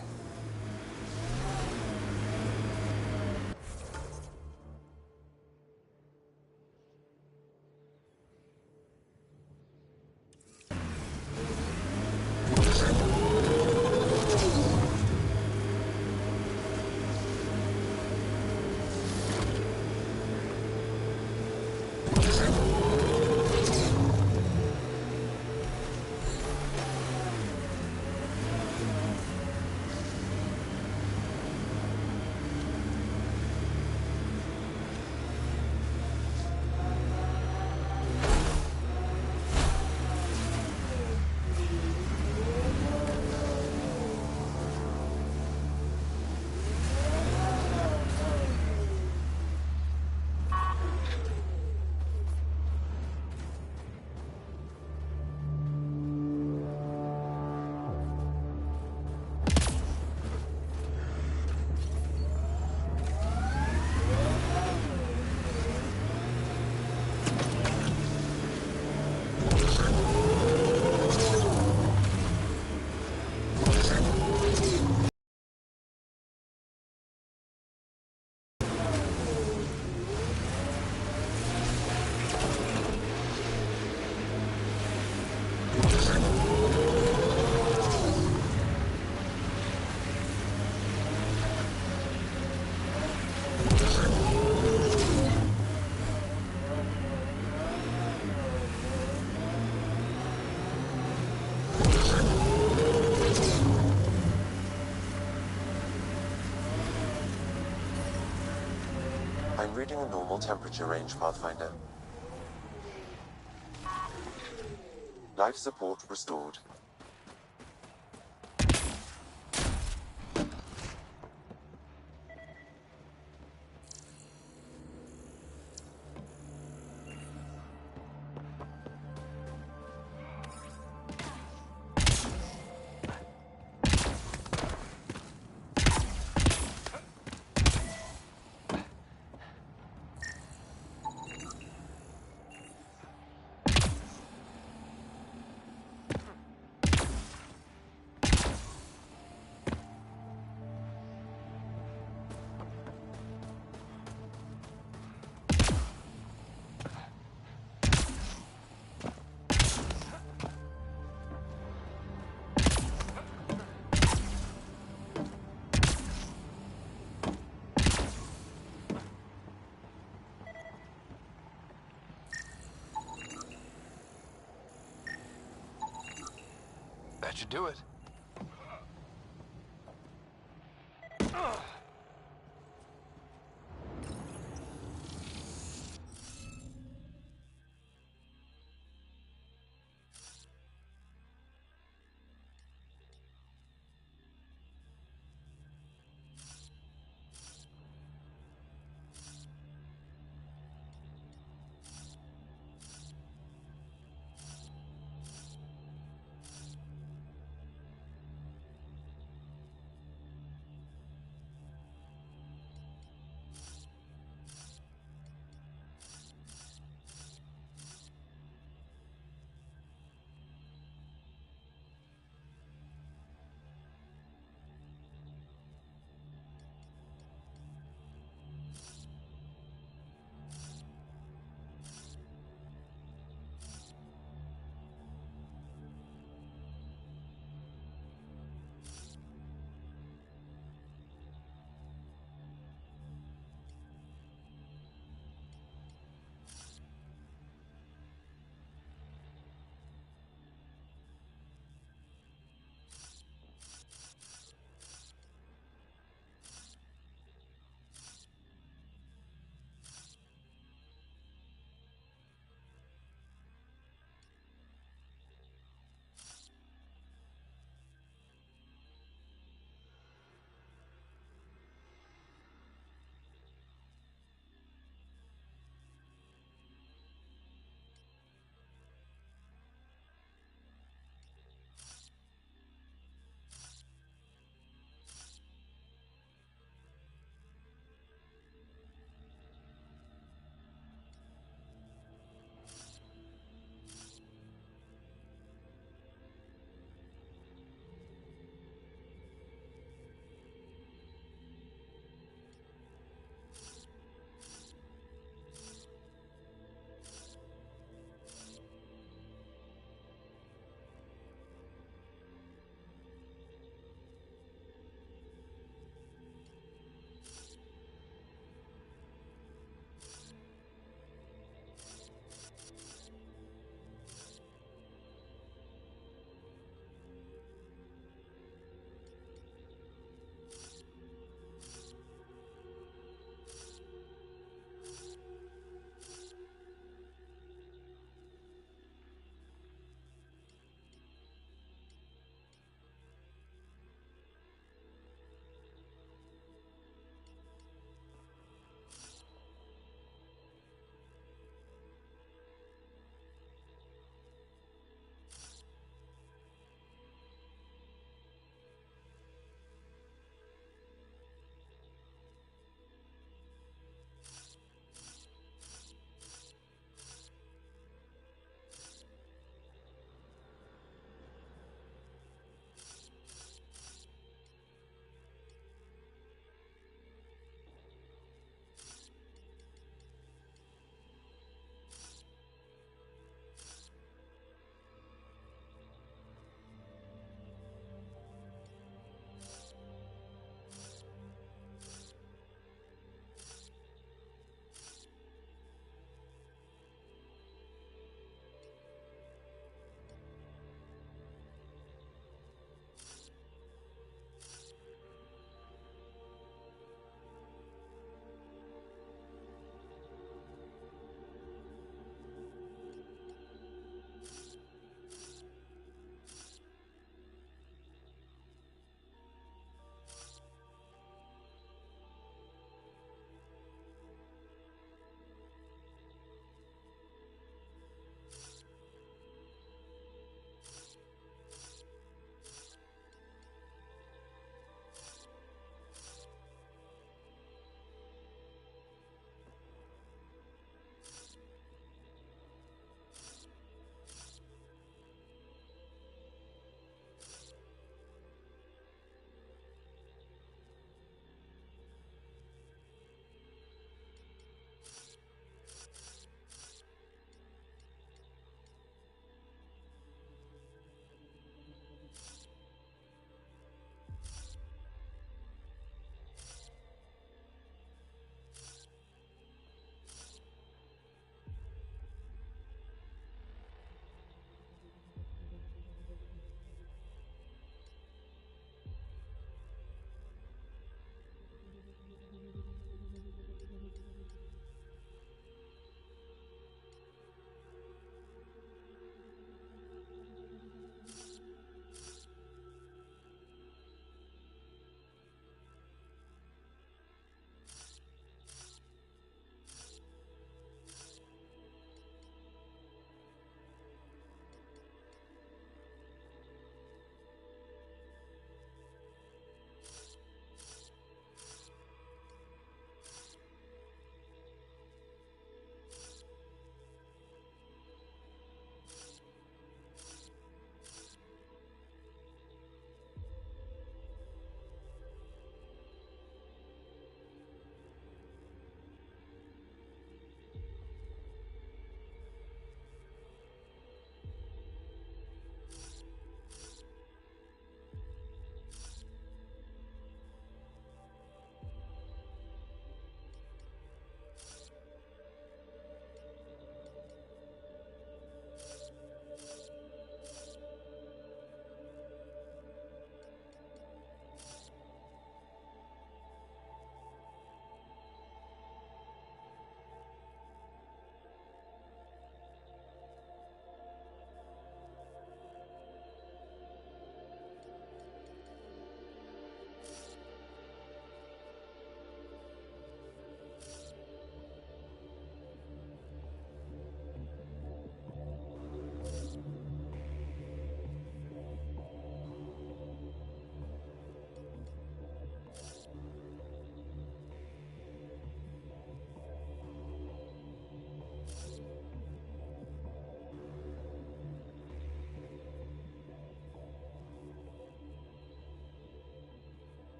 I'm reading a normal temperature range, Pathfinder. Life support restored. That should do it.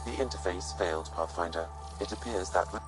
The interface failed, Pathfinder. It appears that with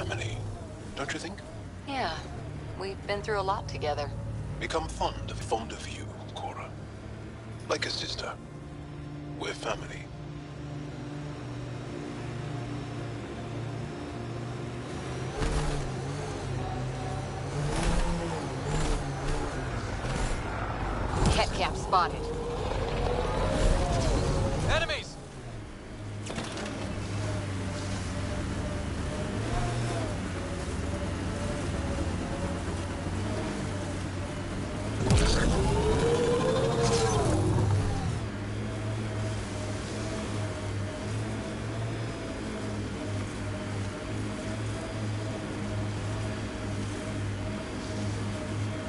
family, don't you think? Yeah, we've been through a lot together. Become fond of you, Cora. Like a sister. We're family. Cat cap spotted. Enemies!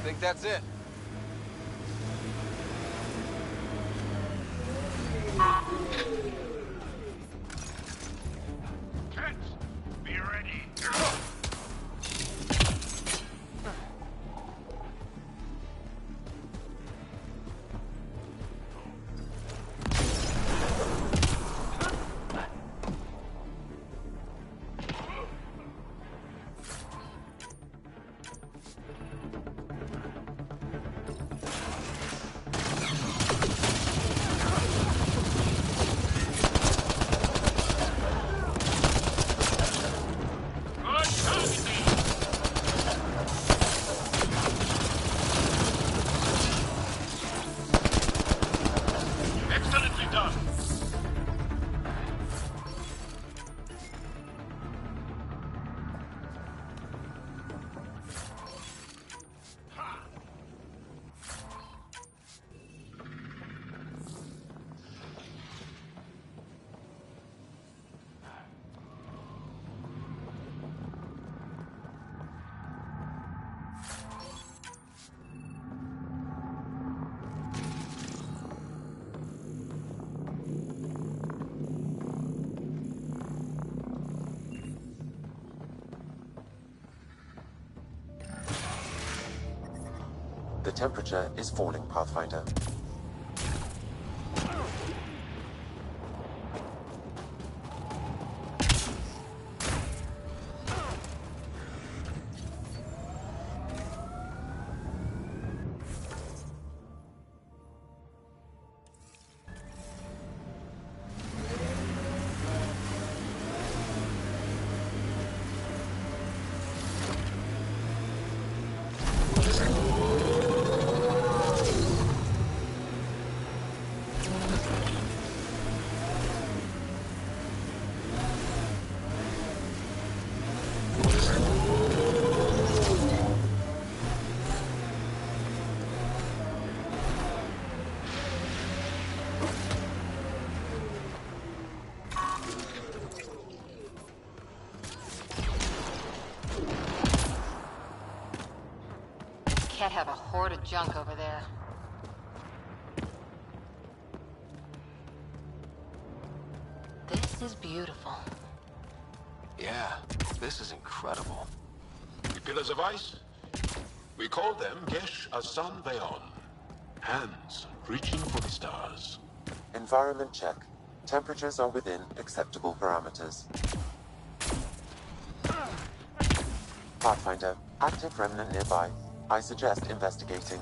Think that's it. Be ready. Excellently done. The temperature is falling, Pathfinder. Can't have a horde of junk over there. This is beautiful. Yeah, this is incredible. The pillars of ice? We call them Gesh Asan Veon. Hands reaching for the stars. Environment check. Temperatures are within acceptable parameters. Pathfinder, active remnant nearby. I suggest investigating.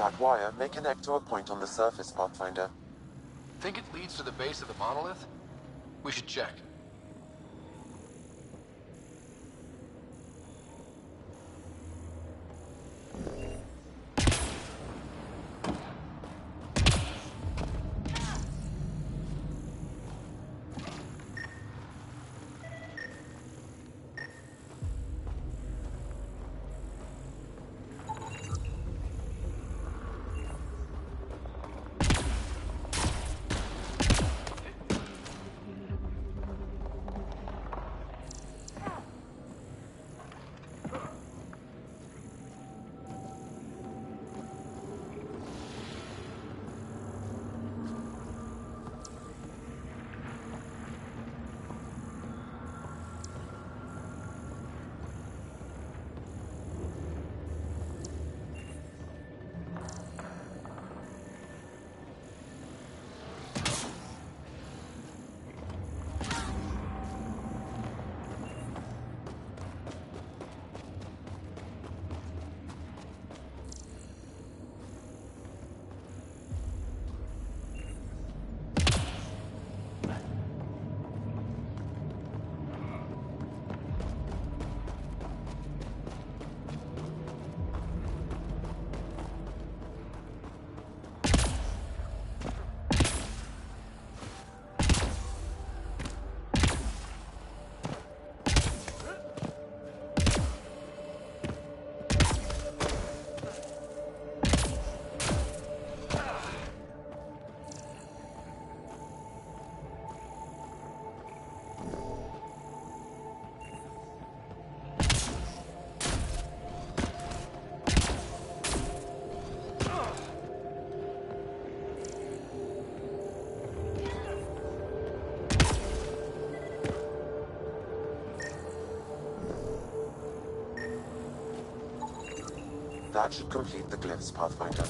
That wire may connect to a point on the surface, Pathfinder. Think it leads to the base of the monolith? We should check. That should complete the glyphs, Pathfinder.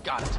Got it.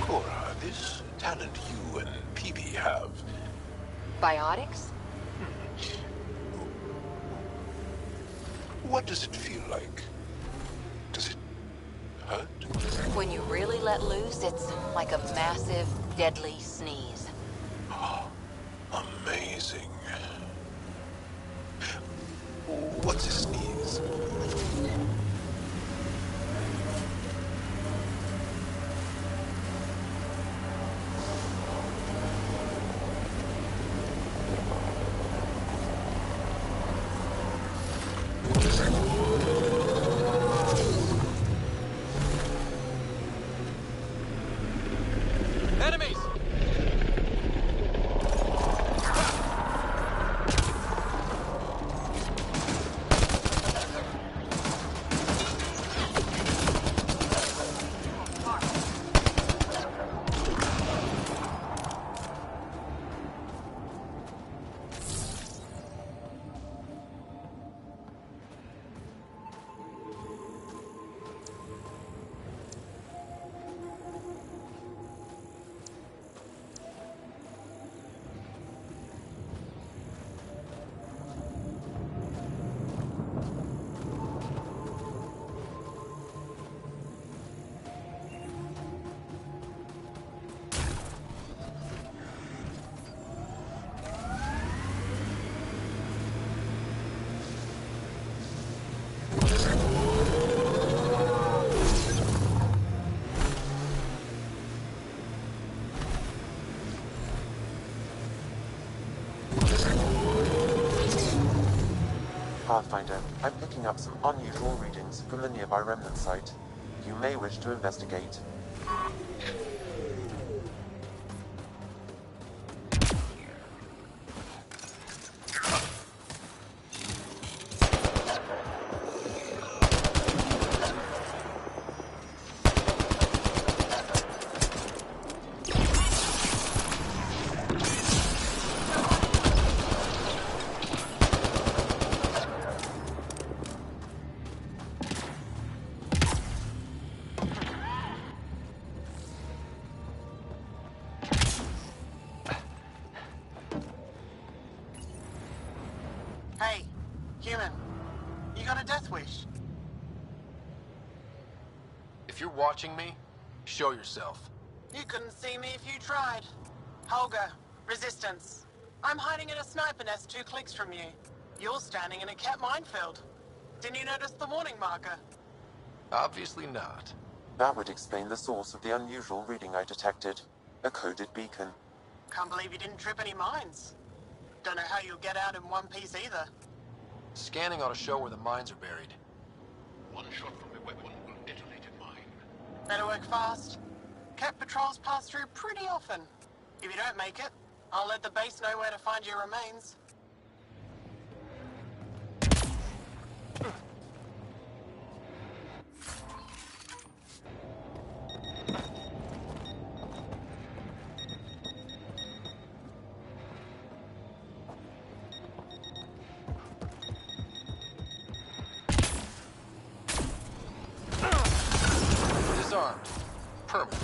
Cora, this talent you and PB have. Biotics? What does it feel like? Does it hurt? When you really let loose, it's like a massive, deadly sneeze. Amazing. What's a sneeze? Enemies! Pathfinder, I'm picking up some unusual readings from the nearby remnant site. You may wish to investigate. Hey, human. You got a death wish? If you're watching me, show yourself. You couldn't see me if you tried. Holger, Resistance. I'm hiding in a sniper nest 2 clicks from you. You're standing in a cat minefield. Didn't you notice the warning marker? Obviously not. That would explain the source of the unusual reading I detected. A coded beacon. Can't believe you didn't trip any mines. Don't know how you'll get out in one piece either. Scanning ought to show where the mines are buried. One shot from the weapon will detonate a mine. Better work fast. Cat patrols pass through pretty often. If you don't make it, I'll let the base know where to find your remains. Disarmed. Permanently.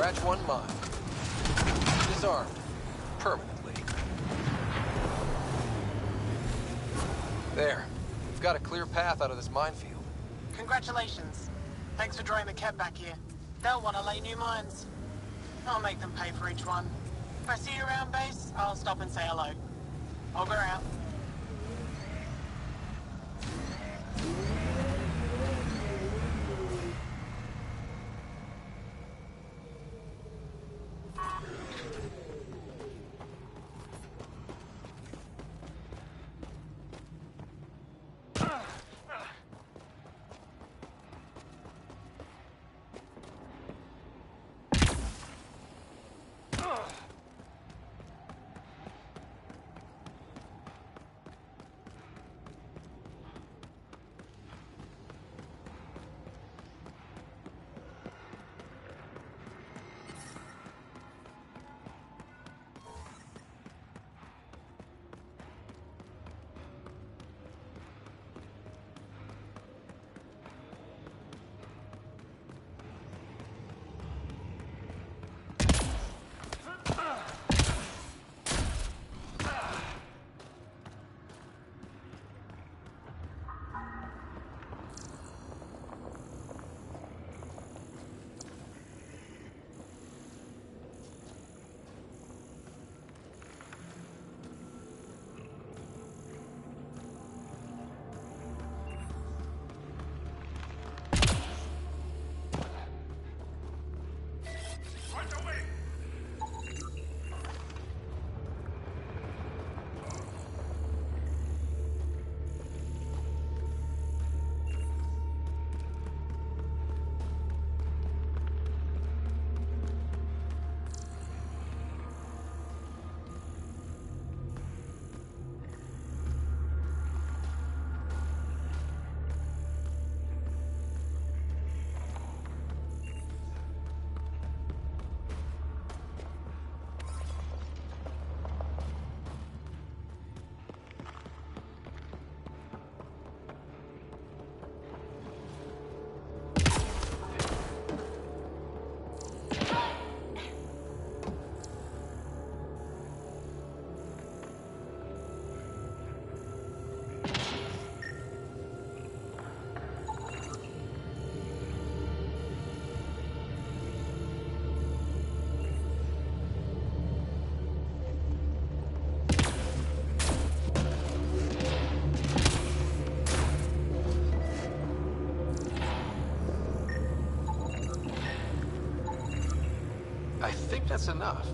Scratch one mine. Disarmed. Permanently. There. We've got a clear path out of this minefield. Congratulations. Thanks for drawing the Ket back here. They'll want to lay new mines. I'll make them pay for each one. If I see you around base, I'll stop and say hello. Over out. I think that's enough.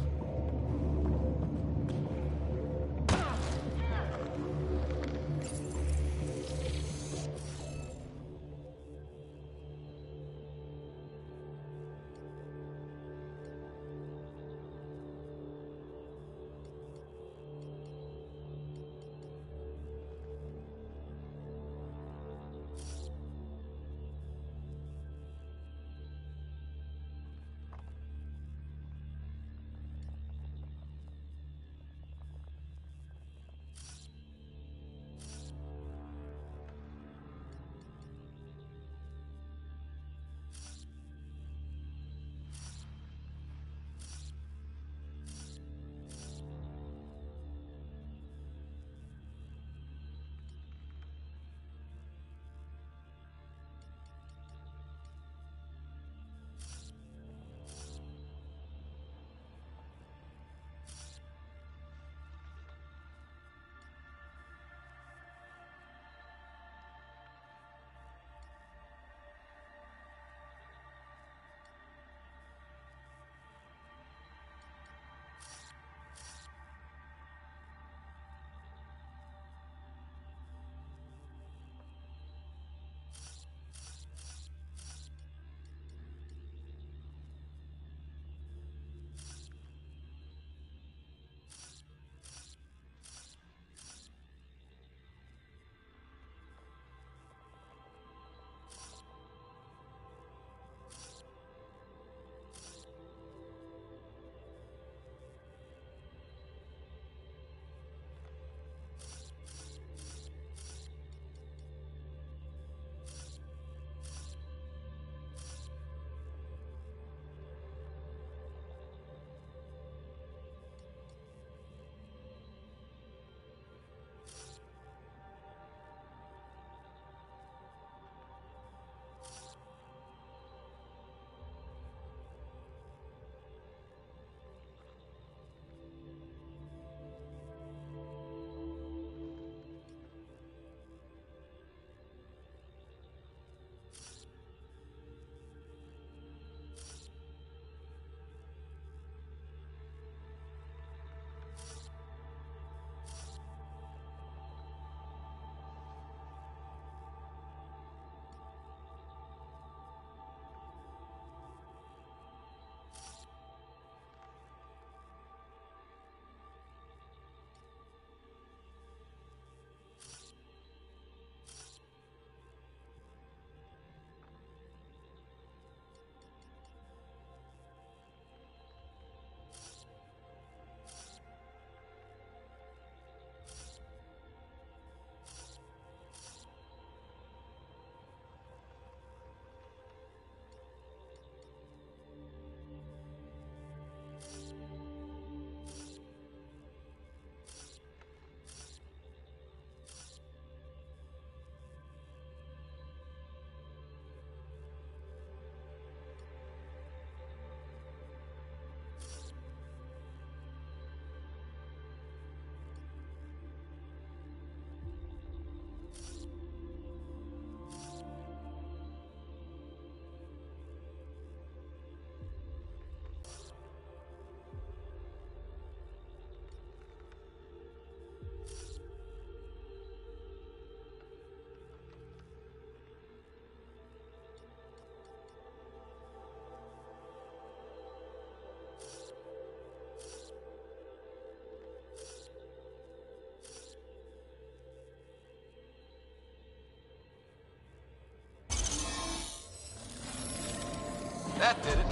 that did it.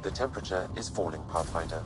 The temperature is falling, Pathfinder.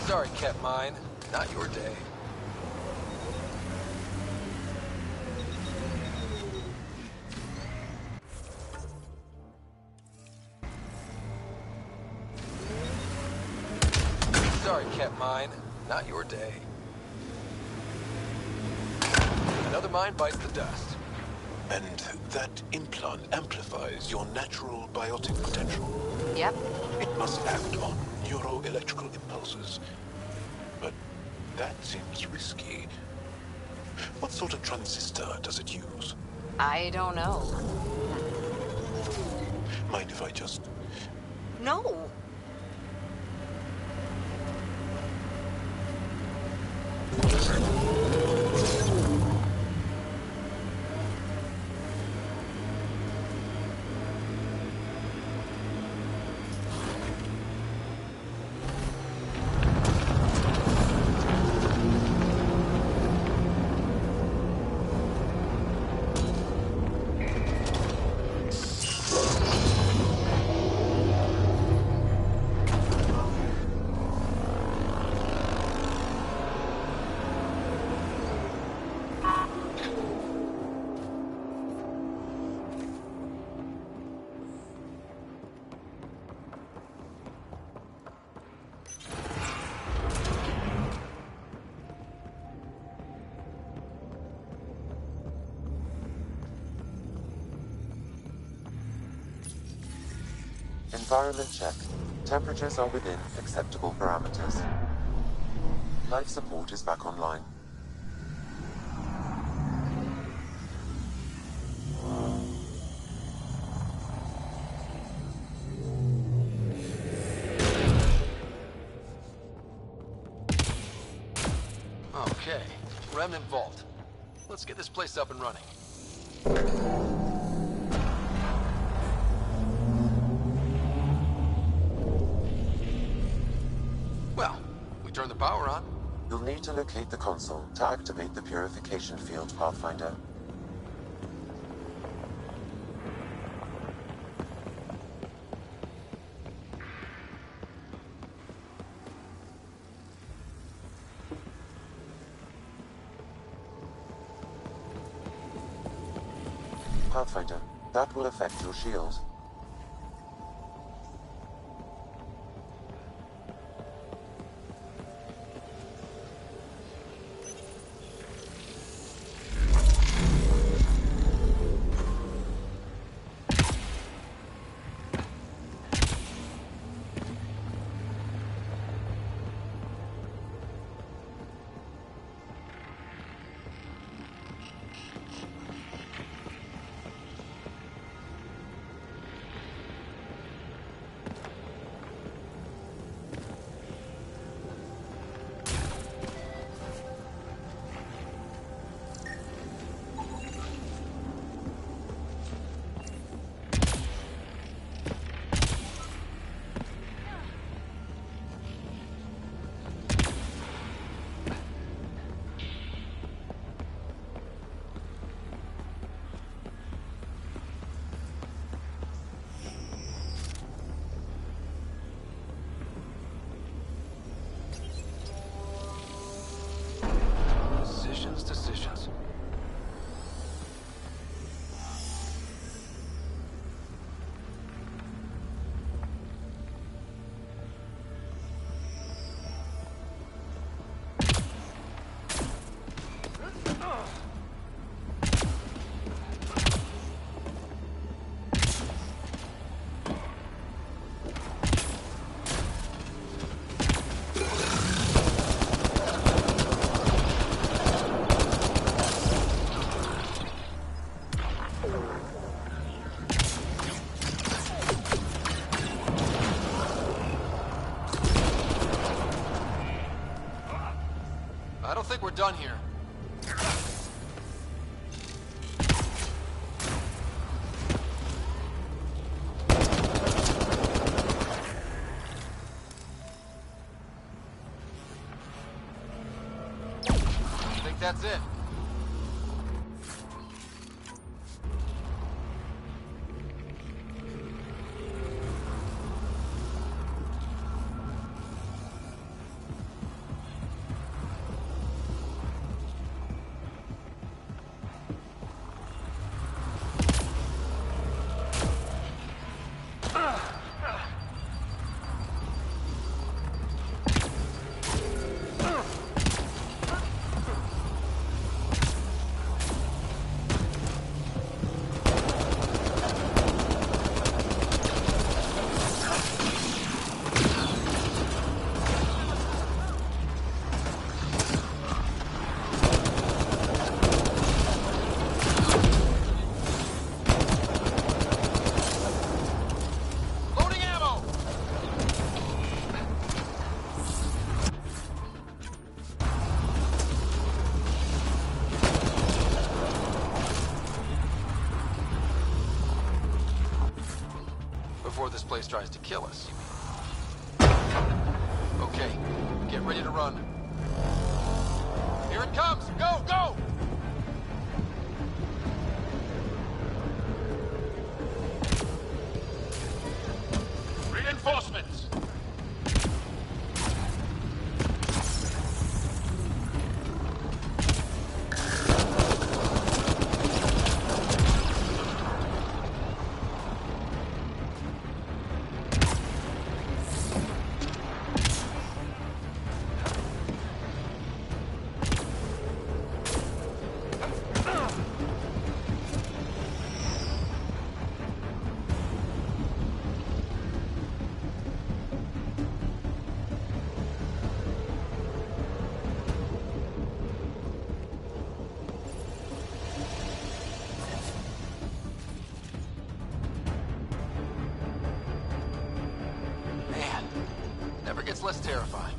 Sorry, Ket Mine. Not your day. Sorry, Ket Mine. Not your day. Another mine bites the dust. And that implant amplifies your natural biotic potential. Yep. It must act on neuroelectrical impulses. But that seems risky. What sort of transistor does it use? I don't know. Mind if I just... No! Environment check. Temperatures are within acceptable parameters. Life support is back online. Okay, Remnant Vault. Let's get this place up and running. Well, we turn the power on. You'll need to locate the console to activate the purification field, Pathfinder. Pathfinder, that will affect your shield. done here. I think that's it. Before this place tries to kill us. Okay, get ready to run. Here it comes! Go, go! Reinforcements! Never gets less terrifying.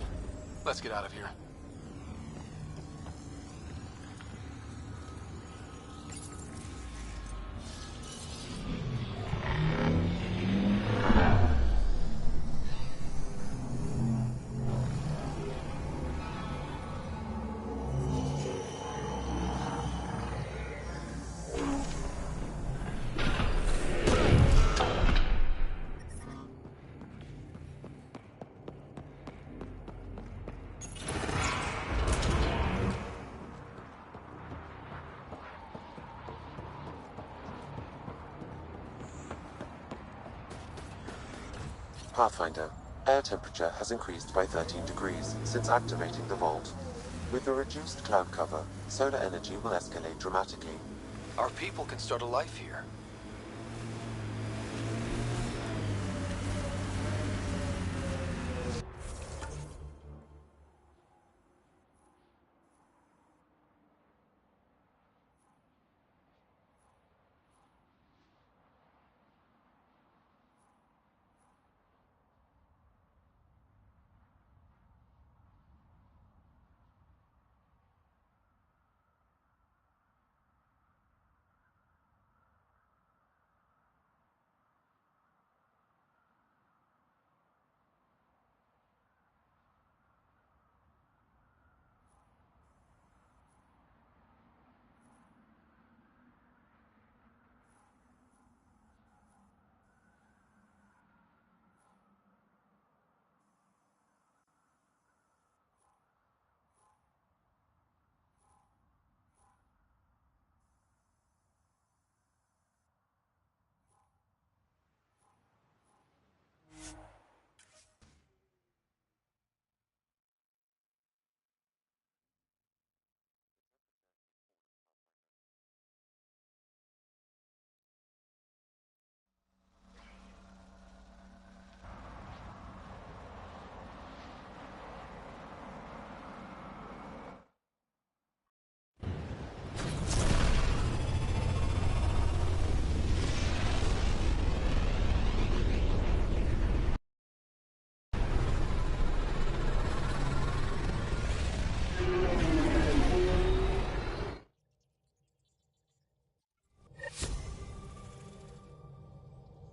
Let's get out of here. Pathfinder, air temperature has increased by 13 degrees since activating the vault. With the reduced cloud cover, solar energy will escalate dramatically. Our people can start a life here.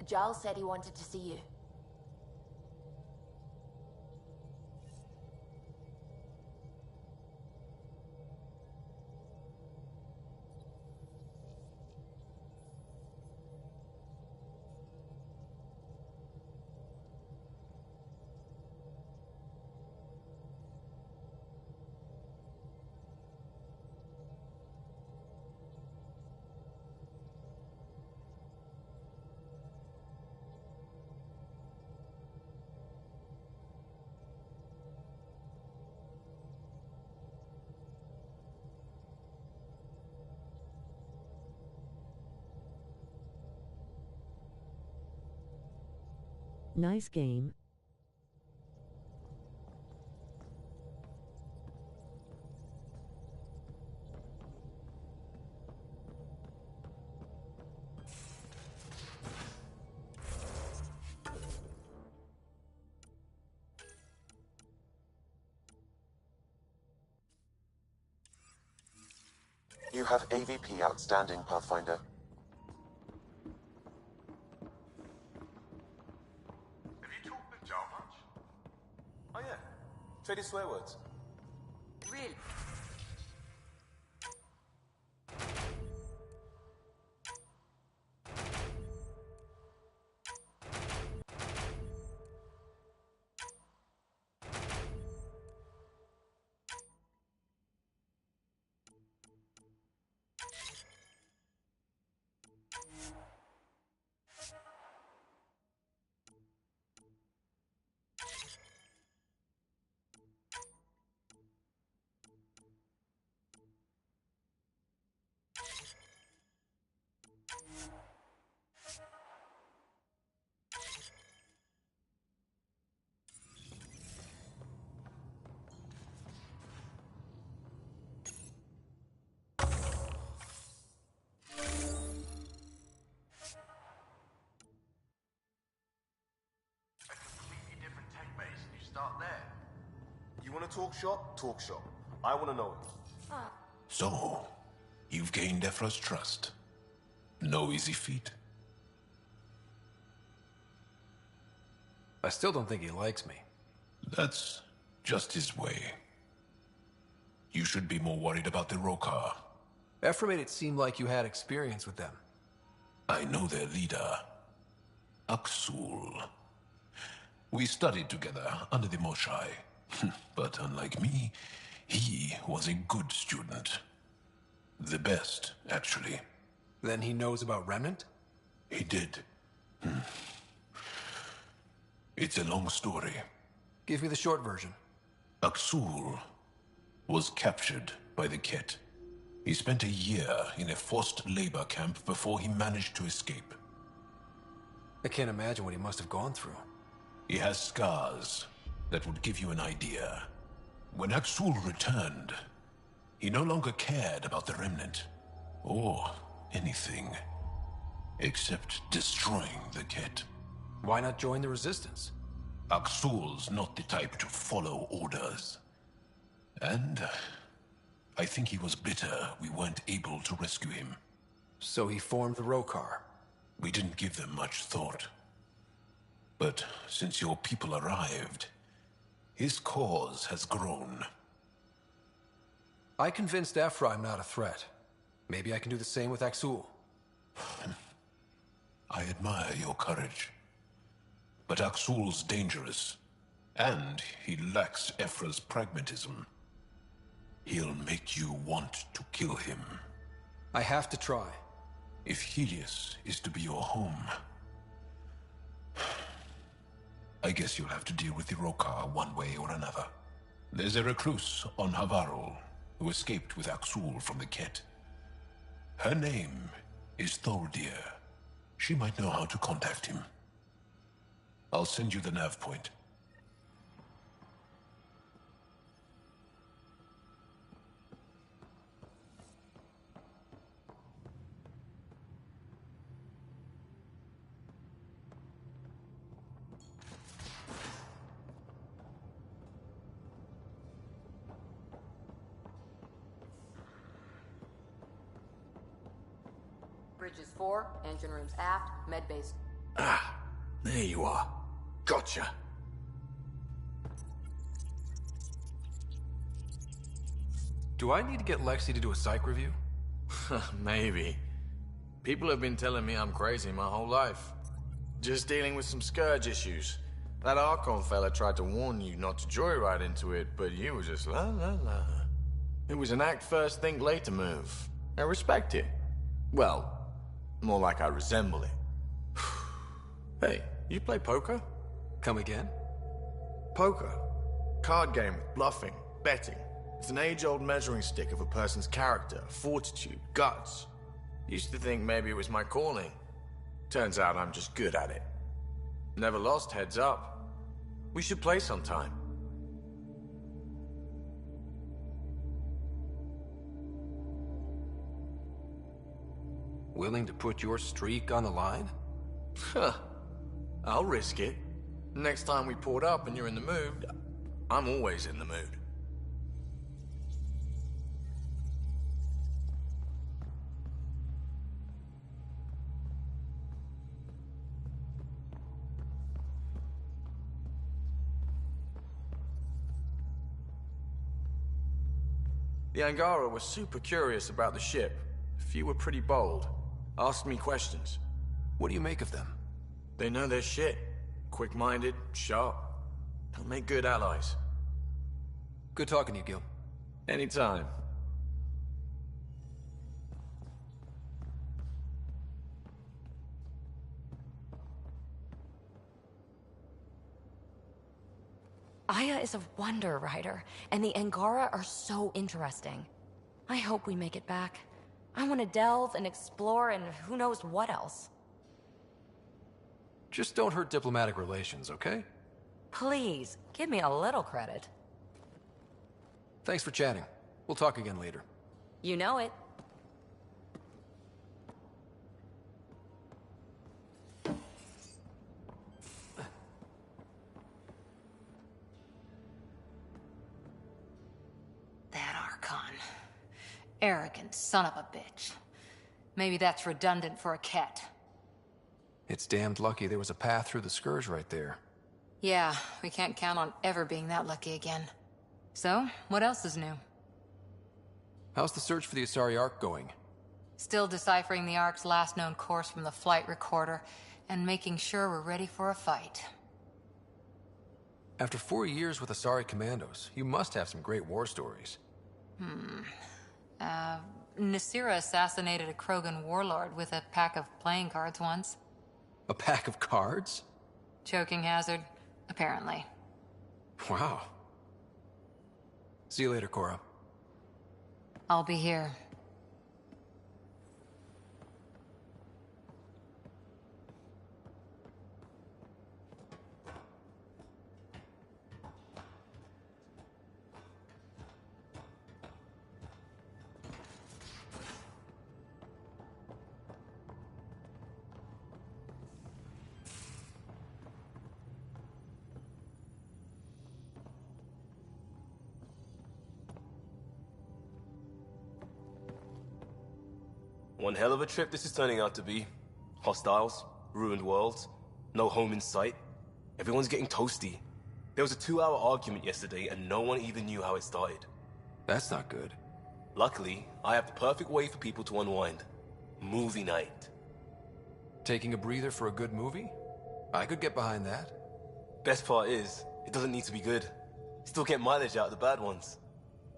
Giles said he wanted to see you. Nice game. You have AVP outstanding, Pathfinder. Have you talked with Joe much? Oh yeah, traded swear words. Really? Start there. You want to talk shop? Talk shop. I want to know it. So, you've gained Ephra's trust. No easy feat. I still don't think he likes me. That's just his way. You should be more worried about the Rokar. Ephra made it seem like you had experience with them. I know their leader, Aksul. We studied together under the Moshai. But unlike me, he was a good student. The best, actually. Then he knows about Remnant? He did. It's a long story. Give me the short version. Aksul was captured by the Ket. He spent a year in a forced labor camp before he managed to escape. I can't imagine what he must have gone through. He has scars that would give you an idea. When Aksul returned, he no longer cared about the Remnant, or anything, except destroying the Ket. Why not join the Resistance? Aksul's not the type to follow orders. And I think he was bitter we weren't able to rescue him. So he formed the Rokar. We didn't give them much thought. But since your people arrived, his cause has grown. I convinced Ephra I'm not a threat. Maybe I can do the same with Aksul. I admire your courage. But Aksul's dangerous, and he lacks Ephra's pragmatism. He'll make you want to kill him. I have to try. If Helios is to be your home, I guess you'll have to deal with the Rokar one way or another. There's a recluse on Havarul who escaped with Aksul from the Ket. Her name is Thordir. She might know how to contact him. I'll send you the nav point. Bridges 4, engine rooms aft, med base Ah, there you are. Gotcha. Do I need to get Lexi to do a psych review? Maybe. People have been telling me I'm crazy my whole life. Just dealing with some scourge issues. That Archon fella tried to warn you not to joyride into it, but you were just la la la. It was an act first, think later move. I respect it. Well, more like I resemble it. Hey, you play poker? Come again? Poker. Card game with bluffing, betting. It's an age-old measuring stick of a person's character, fortitude, guts. Used to think maybe it was my calling. Turns out I'm just good at it. Never lost, heads up. We should play sometime. Willing to put your streak on the line? Huh. I'll risk it. Next time we port up and you're in the mood, I'm always in the mood. The Angara were super curious about the ship. A few were pretty bold. Asked me questions. What do you make of them? They know their shit. Quick-minded, sharp. They'll make good allies. Good talking to you, Gil. Anytime. Aya is a wonder rider, and the Angara are so interesting. I hope we make it back. I want to delve and explore and who knows what else. Just don't hurt diplomatic relations, okay? Please, give me a little credit. Thanks for chatting. We'll talk again later. You know it. That Archon. Arrogant son of a bitch. Maybe that's redundant for a cat. It's damned lucky there was a path through the Scourge right there. Yeah, we can't count on ever being that lucky again. So, what else is new? How's the search for the Asari Ark going? Still deciphering the Ark's last known course from the flight recorder, and making sure we're ready for a fight. After 4 years with Asari commandos, you must have some great war stories. Nasira assassinated a Krogan warlord with a pack of playing cards once. A pack of cards? Choking hazard, apparently. Wow. See you later, Cora. I'll be here. One hell of a trip this is turning out to be. Hostiles, ruined worlds, no home in sight. Everyone's getting toasty. There was a 2-hour argument yesterday and no one even knew how it started. That's not good. Luckily, I have the perfect way for people to unwind. Movie night. Taking a breather for a good movie? I could get behind that. Best part is, it doesn't need to be good. Still get mileage out of the bad ones.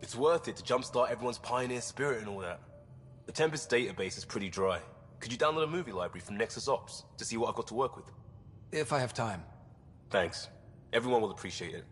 It's worth it to jumpstart everyone's pioneer spirit and all that. The Tempest database is pretty dry. Could you download a movie library from Nexus Ops to see what I've got to work with? If I have time. Thanks. Everyone will appreciate it.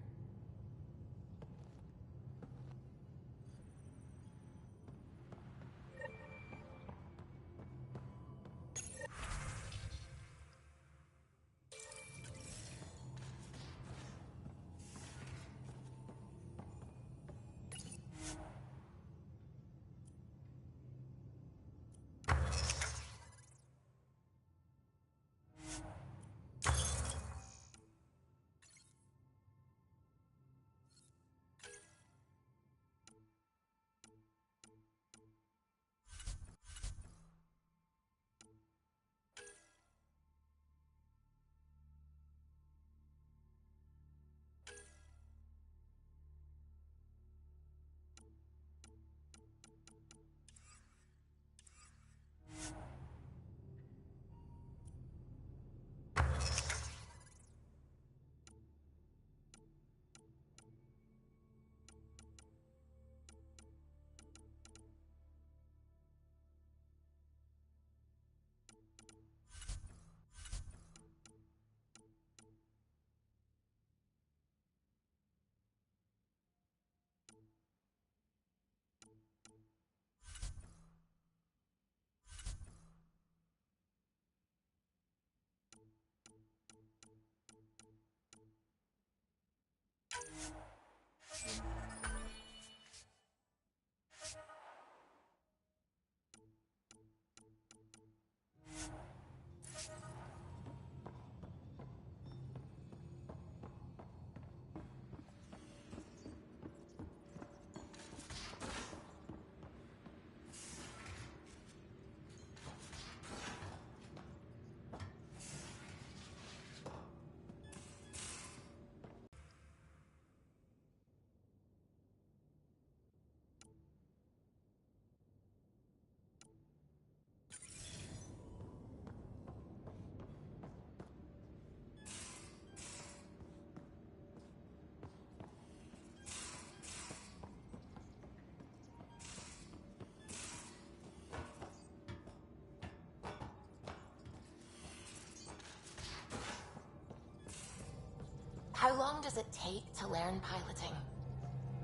How long does it take to learn piloting?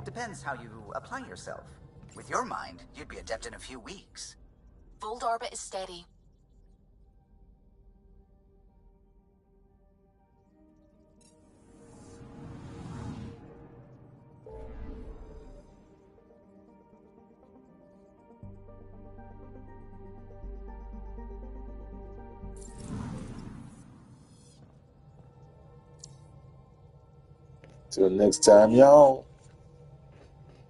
Depends how you apply yourself. With your mind, you'd be adept in a few weeks. Fold orbit is steady. Till next time, y'all.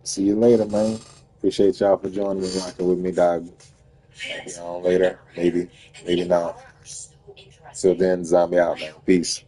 See you later, man. Appreciate y'all for joining me, rocking with me, dog. Y'all later. Maybe not. Till then, zombie out, man. Peace.